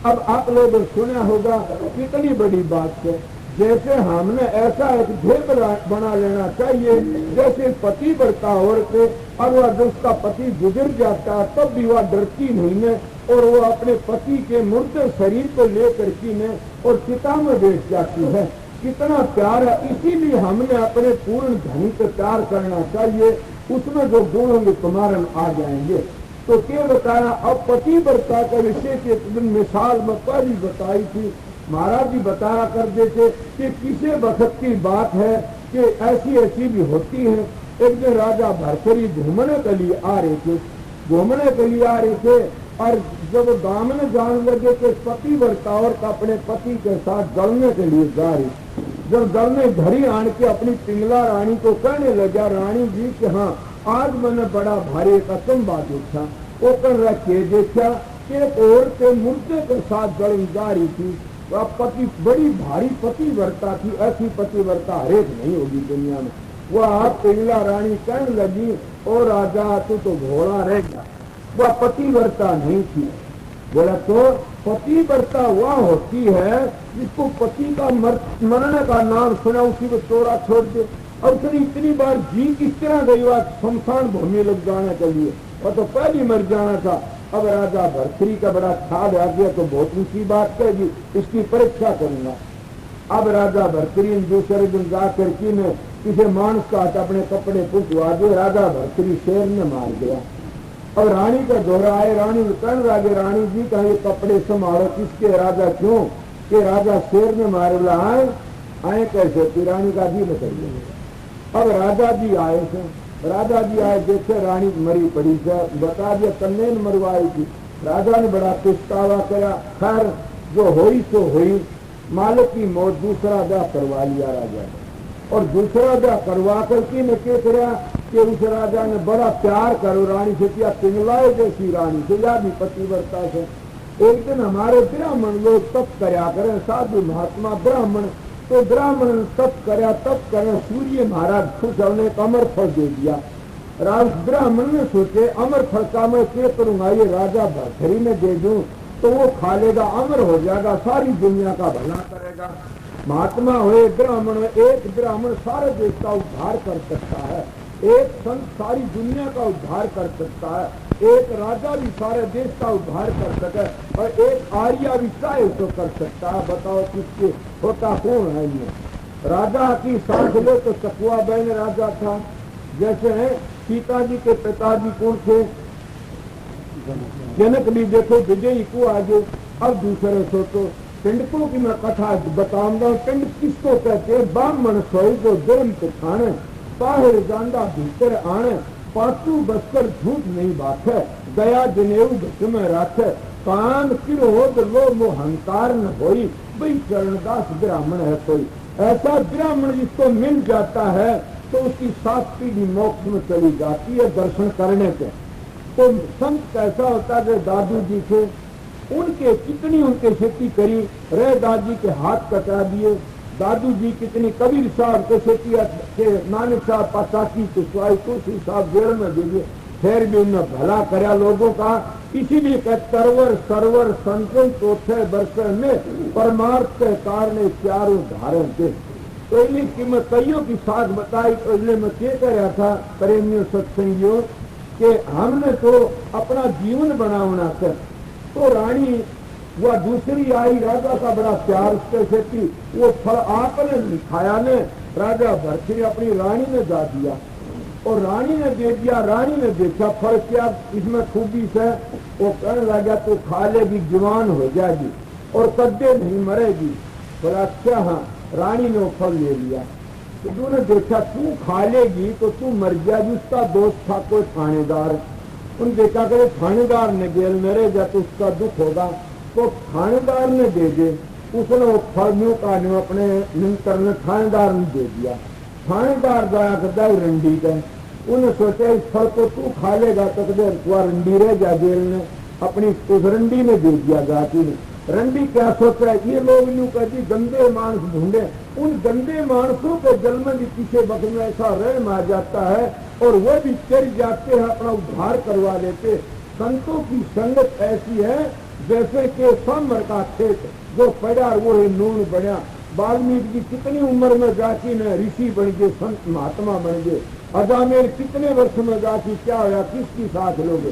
अब आप लोग सुना होगा कितनी बड़ी बात है। जैसे हमने ऐसा एक ढेर बना लेना चाहिए, जैसे पति बढ़ता औरते और वह जब उसका पति गुजर जाता है तब भी वह डरती नहीं है, और वो अपने पति के मुर्दे शरीर को लेकर की ने और चिता में बैठ जाती है। कितना प्यार है। इसीलिए हमने अपने पूर्ण धनी से प्यार करना चाहिए, उसमें जो गुण होंगे तुम्हारे आ जाएंगे। तो क्या बताया, अब पति व्रता का विषय के दिन मिसाल में पहली बताई थी, महाराज जी बताया करते थे कि किसी वक्त की बात है कि ऐसी ऐसी भी होती है। एक दिन राजा भरथरी घूमने के लिए आ रहे थे, और जब गांव में जान लगे तो पति व्रता और अपने पति के साथ गलने के लिए जा रही। जब गलने घड़ी आन के अपनी पिंगला रानी को कहने लगा, रानी जी कि हाँ आज मैंने बड़ा भारी कसम बात देखा। वो कर रखे देखा कि एक औरत के मुर्दे के साथ गलने जा रही थी। वह पति बड़ी भारी पतिव्रता थी, ऐसी पतिव्रता हरेक नहीं होगी दुनिया में। वह आप पिंगला रानी कहने लगी, ओ राजा तू तो घोड़ा रह गया। वह पतिव्रता नहीं थी। बोला तो पतिव्रता वह होती है जिसको पति का मरने का नाम सुना उसी को चोरा छोड़ दे। अब फिर इतनी बार जी किस तरह गई, वह शमशान भूमि लग जाने के लिए, वह तो पहले मर जाना था। अब राजा भरथरी का बड़ा ख्याल आ गया तो बहुत ऊंची बात कहेगी, इसकी परीक्षा करूंगा। अब राजा भरथरी दूसरे दिन जाकर की ने किसी मानस का अपने कपड़े पुछवा दिए, राजा भरथरी शेर ने मार गया। अब रानी का दोहरा आए, रानी कहने लगे, रानी जी का ये कपड़े संभालो, किसके? राजा क्यों कि राजा शेर ने मारे। बोला आए कैसे? कि रानी का जी बताइए। अब राजा जी आए थे, देखे रानी मरी पड़ी से, बता दिया कन्ने मरवाई थी। राजा ने बड़ा पछतावा किया। खैर जो हुई सो हुई, मालिक की मौत, दूसरा ब्याह करवा लिया राजा ने। और दूसरा ब्याह करवा करके ने क्या किया कि उस राजा ने बड़ा प्यार करो रानी से किया, पिंगलाए जैसी रानी से, या भी पतिव्रता से। एक दिन हमारे ब्राह्मण लोग तप करया करें, साधु महात्मा ब्राह्मण, तो ब्राह्मण तप करे, सूर्य महाराज खुश होने कमर फंस दे दिया। ब्राह्मण ने सोचे अमर फल का मैं क्या करूंगा, ये राजा भरथरी में दे दूं तो वो खा लेगा, अमर हो जाएगा, सारी दुनिया का भला करेगा। महात्मा हुए ब्राह्मण, एक ब्राह्मण सारे देश का उद्धार कर सकता है, एक संत सारी दुनिया का उद्धार कर सकता है, एक राजा भी सारे देश का उद्धार कर सके और एक आर्या भी चाहे तो कर सकता है। बताओ किसके होता कौन है इनमें? राजा की सांस ले तो सकुआ बहन राजा था। जैसे है सीता जी के पिताजी कौन थे? जनक भी देखो विजयी को आगे। अब दूसरे सोचो पिंडकों की मैं कथा बताऊंगा। पिंड किसको कहते हैं? ब्राह्मण सोई जो धर्म के खाने, बाहर जांदा भीतर आने, पांचू बसकर झूठ नहीं बात है, दया जनेऊ घट में राखे, कान किरोध लो मोहंकार न होई, भाई चरणदास ब्राह्मण है कोई। ऐसा ब्राह्मण जिसको मिल जाता है तो उसकी 7 पीढ़ी मोक्ष में चली जाती है दर्शन करने पे। तो संत कैसा होता है? दादू जी थे, उनके कितनी उनके खेती करी, रे दादी के हाथ कटा दिए। दादू जी कितनी कबीर साहब के खेती के नानक साहब पासाकी कुशवाई तुलसी साहब जेल में दे दिए, फिर भी उन्हें भला कराया लोगों का। इसीलिए तरवर सरवर संतन चौथे वर्ष में परमार्थ के कारण चारों धारण थे। तो इसलिए मैं कईयों की साथ बताई। तो इसलिए मैं क्या कर रहा था प्रेमियों सत्संगियों कि हमने तो अपना जीवन बनाना कर। तो रानी वह दूसरी आई, राजा का बड़ा प्यार उसके थी, वो फल आपने नहीं खाया ने, राजा भरथरी अपनी रानी ने जा दिया और रानी ने दे दिया। रानी ने देखा फल क्या इसमें खूबी से, वो कहने लगा तो खा लेगी, जवान हो जाएगी और कद्दे नहीं मरेगी। बोला अच्छा हाँ। रानी ने वो फल ले लिया। तो उन्होंने देखा तू खा लेगी तो तू मर जाएगी। उसका दोस्त था कोई थानेदार, उन देखा करे थानेदार ने गेल मेरे जा तो उसका दुख होगा, तो थानेदार ने दे दे। उसने वो फल न्यू का न्यू अपने निंतर ने थानेदार ने दे दिया। थानेदार गया करता रंडी का, उन्हें सोचा इस फल को तू खा लेगा तो रंडी रह जा। जेल ने अपनी उस रंडी ने दे दिया जाती ने। रंडी क्या सोच रहा है? ये लोग न्यू कहती गंदे मानस ढूंढे, उन गंदे मानसों के जल में भी पीछे वक्त में ऐसा रहम आ जाता है और वह भी चढ़ जाते हैं, अपना उद्धार करवा लेते। संतों की संगत ऐसी है जैसे कि समर का खेत जो पड़ा वो है नून बना। वाल्मीकि की कितनी उम्र में जाके न ऋषि बन गए, संत महात्मा बन गए। अजामेर कितने वर्ष में जाके क्या होया, किसकी साथ लोगे?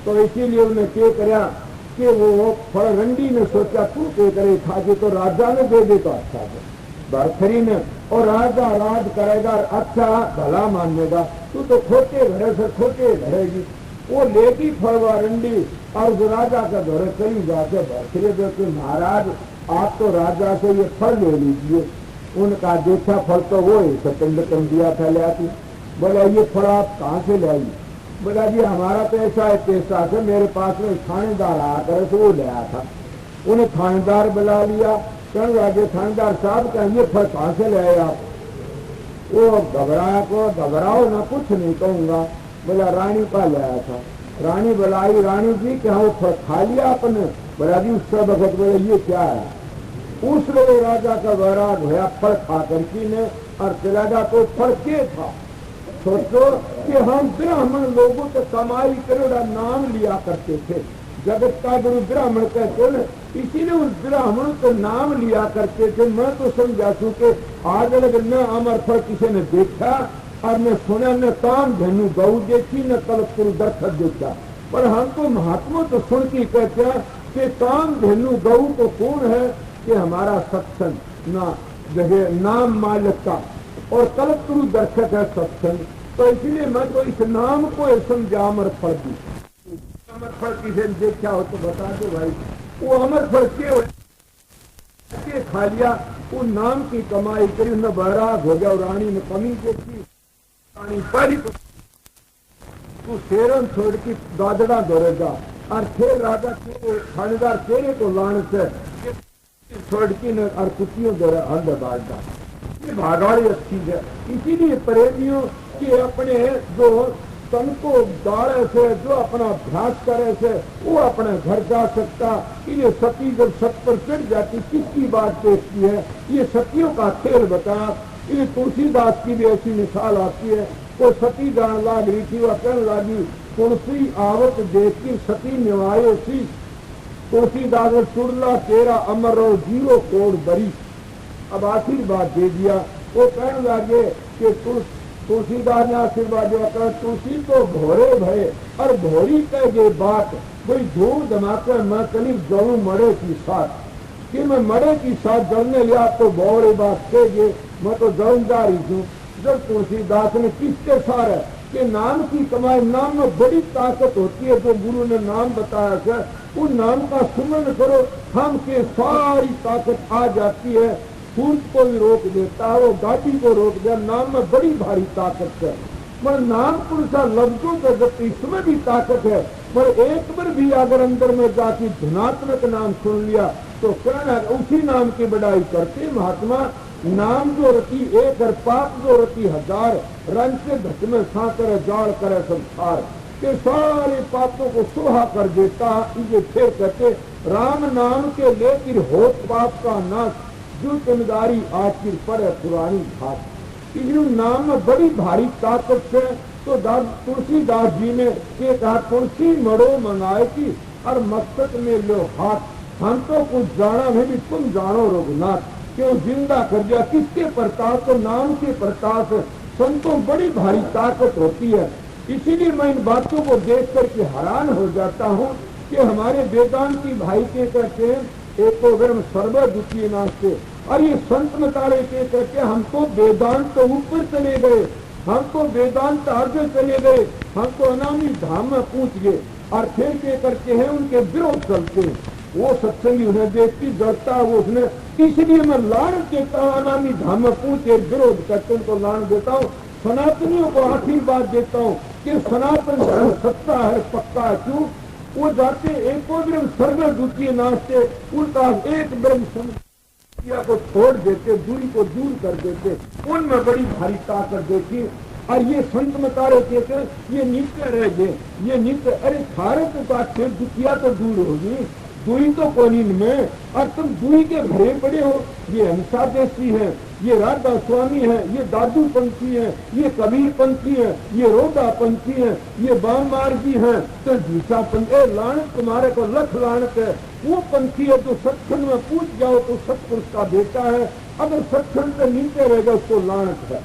तो इसीलिए उन्हें क्या कराया कि वो फल रंडी ने सोचा तू क्या करे खाके, तो राजा ने दे दे तो अच्छा है भरथरी ने। और राजा राज करेगा, अच्छा भला मानेगा। तू तो खोटे घरे से खोटे घरेगी। वो लेती फलवा रंडी और जो राजा का घर चली जाके भरथरी देते महाराज आप तो राजा से ये फल ले लीजिए। उनका देखा फल तो वो है सतंग दिया था ले आती। बोला ये फल आप कहाँ से लाई? बोला जी हमारा तो ऐसा है पैसा से मेरे पास में थानेदार आकर से वो ले आया था। उन्हें थानेदार बुला लिया। कहने लगे थानेदार साहब का ये फल कहाँ से ले आए आप? वो घबराया को घबराओ ना, कुछ नहीं कहूंगा। बोला रानी का ले आया था। रानी बुलाई, रानी जी क्या वो फल खा लिया आपने? बोला जी उसका वक्त। बोला ये क्या है? उस लोग राजा का वैराग होया फल खा करके ने और चला जा। तो फल क्या था? सोचो कि हम ब्राह्मण लोगों तो कमाई करोड़ा नाम लिया करते थे, जगत का गुरु ब्राह्मण कहते न, इसीलिए उस ब्राह्मण को नाम लिया करते थे। मैं तो समझा छू के आज लग न अमर फल किसी ने देखा और न सुना, न काम धनु गऊ देखी, न कलपुर दरखत देखा। पर हमको महात्मा तो सुन के कहते हैं कि काम धेनु गऊ तो कौन है कि हमारा सत्संग ना जगह नाम मालिक का और कलपुर दरखत है सत्संग। तो इसलिए मैं तो इस नाम को समझा अमर फल दी। अमर फल किसे देखा हो तो बता दो भाई। वो अमर फल के खा लिया, वो नाम की कमाई करी, उन्हें बहराग हो गया। रानी ने कमी देखी, रानी पहली तू शेरन छोड़ की दादड़ा दौड़ेगा और फिर राजा थानेदार तेरे को लाने से छोड़ की न और कुतियों दौड़े अंदर बांटता। ये भागाड़ी अच्छी है। इसीलिए प्रेमियों के अपने जो तन को दाड़े से जो अपना अभ्यास करे से वो अपने घर जा सकता। इन्हें सती जब सत पर चढ़ जाती किसकी बात देखती है? ये सतियों का खेल बता। ये तुलसीदास की भी ऐसी मिसाल आती है। वो सती जान लाग रही थी, वह कहने लगी तुलसी आवत देख की सती निवायो सी, तुलसीदास ने चुड़ला तेरा अमर रहो जीरो कोड़ बरी। अब आशीर्वाद दे दिया। वो कहने लगे कि तुलसीदास ने आशीर्वाद दिया, तुलसी तो भोरे भये और भोरी कह गए बात, कोई धूम धमाकर मैं करीब जलू मरे की साथ, कि मैं मरे की साथ जलने लिया तो भोरे बात कह गए, मैं तो जल जा रही हूँ। जब तुलसीदास ने किसके सार है कि नाम की कमाई, नाम में बड़ी ताकत होती है। जो गुरु ने नाम बताया है उन नाम का सुमन करो, हम के सारी ताकत आ जाती है। सूरज को भी रोक देता है, वो गाड़ी को रोक दिया, नाम में बड़ी भारी ताकत है। पर नाम पुरुषा लफ्जों के गति इसमें भी ताकत है। पर एक बार भी अगर अंदर में जाती धनात्मक नाम सुन लिया तो कहना उसी नाम की बड़ाई करते महात्मा। नाम जो रति एक और पाप जो रति हजार, रंग से घट में साकर जाल करे संसार, के सारे पापों को सुहा कर देता। इसे फिर कहते राम नाम के लेकर होत पाप का नाश, जो जिम्मेदारी आखिर पड़े पुरानी घाट। इस नाम में बड़ी भारी ताकत है। तो तुलसीदास जी ने ये कहा तुलसी मरो मंगाए की और मस्तक में लो हाथ, हम तो कुछ जाना है भी तुम जानो रघुनाथ। क्यों जिंदा कर दिया किसके प्रताप, तो नाम के प्रताप। संतों बड़ी भारी ताकत होती है। इसीलिए मैं इन बातों को देख करके हैरान हो जाता हूँ कि हमारे वेदांती भाई के कहते हैं एक तो गर्म सर्व द्वितीय नास्ते, और ये संत मतारे के कहते हम तो वेदांत तो ऊपर चले गए, हम तो वेदांत आगे चले गए, हम तो अनामी धाम में पहुंच गए। और फिर के करते हैं उनके विरोध चलते हैं। वो सत्संगी उन्हें देखती डरता है, वो उसने इसलिए मैं लान देता हूँ। अनामी धाम में पहुंचे विरोध करते उनको लान देता हूँ। सनातनियों को आशीर्वाद देता हूँ कि सनातन धर्म सत्ता है, पक्का है। क्यों वो जाते एको ब्रह्म सर्व द्वितीय नाचते, उनका एक ब्रह्म समझ को छोड़ देते, दूरी को दूर कर देते। उनमें बड़ी भारी ताकत देखी। और ये संत मतारे कहते ये नित्य रह गए, ये नित्य। अरे थारे तो बात फिर दुखिया तो दूर होगी, दूरी तो कोनी में, और तुम दूरी के भरे पड़े हो। ये हंसा देसी है, ये राधा स्वामी है, ये दादू पंथी है, ये कबीर पंथी है, ये रोदा पंथी है, ये बाम मार्गी है, तो झूठा पंथी। लानत तुम्हारे को लख लानत है। वो पंथी है जो सत्संग में पूछ जाओ तो सतपुरुष का बेटा है, अगर सत्संग से नीचे रहेगा उसको लानत है।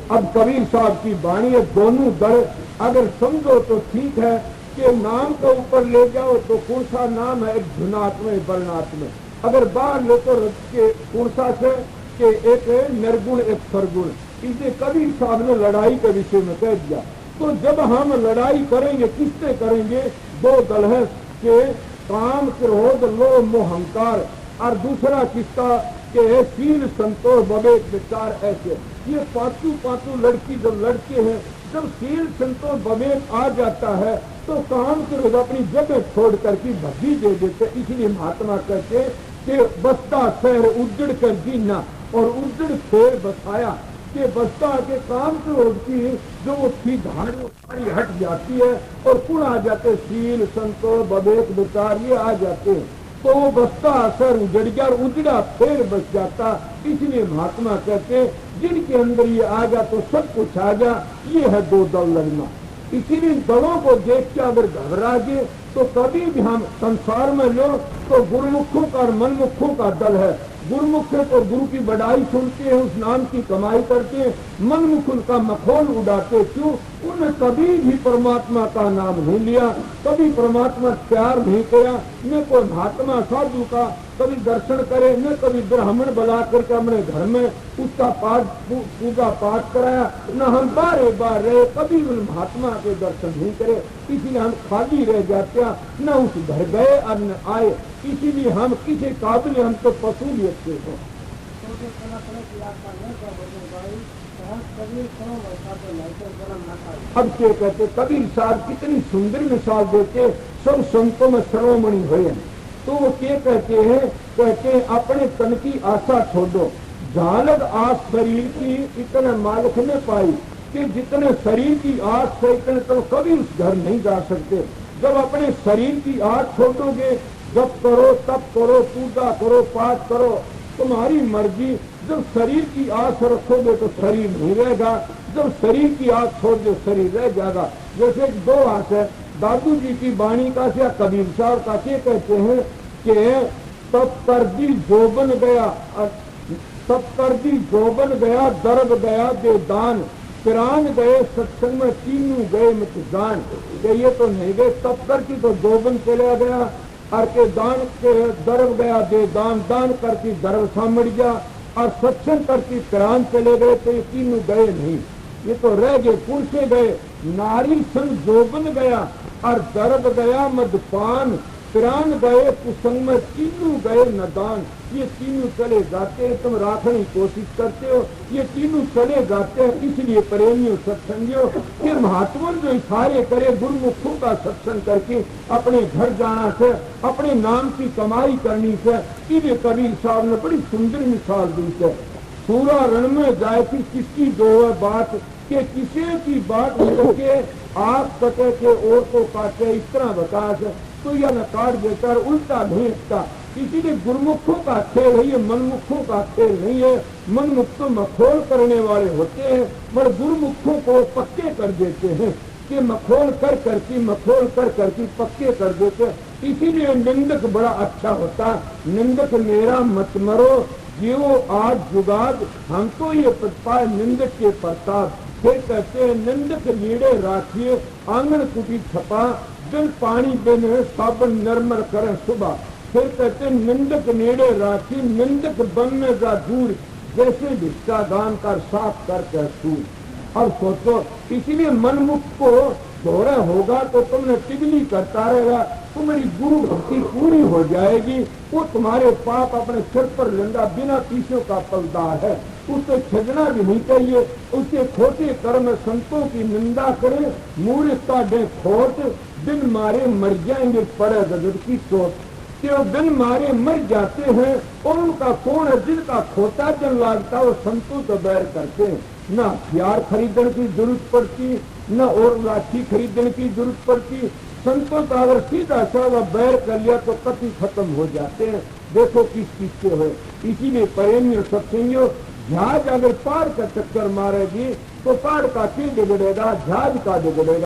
अब कबीर साहब की वाणी है, दोनों दर अगर समझो तो ठीक है कि नाम को ऊपर ले जाओ तो कौन सा नाम है, एक धुनात्म वर्णात्म। अगर बाहर ले तो के कौन सा से कि एक निर्गुण एक सरगुण। इसे कबीर साहब ने लड़ाई के विषय में कह दिया। तो जब हम लड़ाई करेंगे किससे करेंगे? दो दल है कि काम क्रोध लोभ मोह अहंकार, और दूसरा किसका के शील संतोष विवेक विचार। ऐसे ये पांचों लड़की जब लड़के हैं, जब शील संतोष विवेक आ जाता है तो काम क्रोध अपनी जगह छोड़ करके भगी दे देते। इसलिए महात्मा कहते कि बस्ता शहर उजड़ कर जीना और उजड़ शेर बसाया, कि बस्ता के काम क्रोध की जो वो थी धारी हट जाती है और पुनः आ जाते शील संतोष विवेक विचार ये आ जाते हैं। तो वो बस्ता असर उजड़ गया और उजड़ा फिर बच जाता। इसलिए महात्मा कहते जिनके अंदर ये आ गया तो सब कुछ आ गया। ये है दो दल लड़ना। इसीलिए दलों को देख के अगर घबरा गए तो कभी भी हम संसार में लो तो गुरुमुखों का और मनमुखों का दल है। गुरुमुख तो गुरु की बड़ाई सुनते हैं, उस नाम की कमाई करते हैं, मनमुख उनका मखौल उड़ाते। क्यों? उन्हें कभी भी परमात्मा का नाम नहीं लिया, कभी परमात्मा प्यार नहीं किया। न कोई महात्मा साधु का कभी दर्शन करे, न कभी ब्राह्मण बुला करके अपने घर में उसका पाठ पूजा पाठ कराया, न हम बारे बार रहे कभी उन महात्मा के दर्शन नहीं करे। इसीलिए हम खाली रह जाते, न उस घर गए और न आए। इसीलिए हम किसी काबिल, हम तो पशु भी अच्छे हो। अब क्या कहते कबीर साहब कितनी सुंदर मिसाल देते, सब संतों में सर्वमणि हुए। तो वो क्या कहते हैं? कहते हैं अपने तन की आशा छोड़ो, झालक आस शरीर की इतने मालिक ने पाई, कि जितने शरीर की आस है इतने तो कभी उस घर नहीं जा सकते। जब अपने शरीर की आस छोड़ोगे जप करो, तप करो, पूजा करो, पाठ करो, तुम्हारी मर्जी। जब शरीर की आस रखोगे तो शरीर नहीं रहेगा, जब शरीर की आस छोड़ दो शरीर रह जाएगा। जैसे दो आस है, दादू जी की वाणी का से कबीर साहब का के कहते हैं कि तप कर दी जोबन गया, तप कर दी जोबन गया, दर्द गया देवदान, पिरान गए सत्संग में तीनों गए मत जान। ये तो नहीं गए, तप करके तो जोबन चला गया, और के दान के दर्द गया देवदान, दान करके दर्द सामड़ गया, और सत्संग करके पिरान चले गए, तो ये तीनों गए नहीं, ये तो रह गए, पुरुषे गए। नारी संग जोबन गया और दर्द गया मदपान, पिरान गए कुसंग में तीनों गए नदान। ये तीनों चले जाते हैं, तुम राखने की कोशिश करते हो, ये तीनों चले जाते हैं। इसलिए प्रेमियों सत्संगियों के महात्मा जो इशारे करे गुरुमुखों का सत्संग करके अपने घर जाना से, अपने नाम की कमाई करनी से, इन्हें कबीर साहब ने बड़ी सुंदर मिसाल दी है। पूरा रण में जाए कि किसकी दो है बात, के किसी की बात करके आप कटे के और को काटे, इस तरह बता से तो यह न काट देकर उल्टा भेजता। इसीलिए गुरुमुखों का खेल है, ये मनमुखों का खेल नहीं है। मनमुख तो मखोल करने वाले होते हैं, पर गुरुमुखों को पक्के कर देते हैं कि मखोल कर करके पक्के कर देते। इसीलिए निंदक बड़ा अच्छा होता, निंदक मेरा मत मरो जीवो आज जुगाद, हम तो ये पाए निंदक के प्रताप। फिर कहते हैं निंदक लीड़े राखिए आंगन कुटी छपा, बिन पानी बिन साबन नरमर करें सुबह। फिर कहते निंदक नेड़े राखी, निंदक बनने का दूर, जैसे भिक्षा दान कर साफ करके सूर। अब सोचो, इसीलिए मनमुख को दोहरा होगा तो तुमने टिगली करता रहेगा, तुम्हारी गुरु भक्ति पूरी हो जाएगी, वो तुम्हारे पाप अपने सिर पर लेंगा, बिना पीछे का पलदार है, उसे छेड़ना भी नहीं चाहिए। उसके खोटे कर्म संतों की निंदा करे, मूर्खता दे खोट, बिन मारे मर जाएंगे पड़े गजब की चोट। वो बिन मारे मर जाते हैं, और उनका कौन है जिनका खोटा जन लागता, वो संतों तो बैर करते हैं। न हथियार खरीदने की जरूरत पड़ती, न और लाठी खरीदने की जरूरत पड़ती। संतों का अगर सीधा साधा बैर कर लिया तो कति खत्म हो जाते हैं। देखो किस चीज से हो। इसीलिए प्रेमियों सत्संगियों, जहाज अगर पार का चक्कर मारेगी तो पार का क्यों बिगड़ेगा, जहाज का बिगड़ेगा।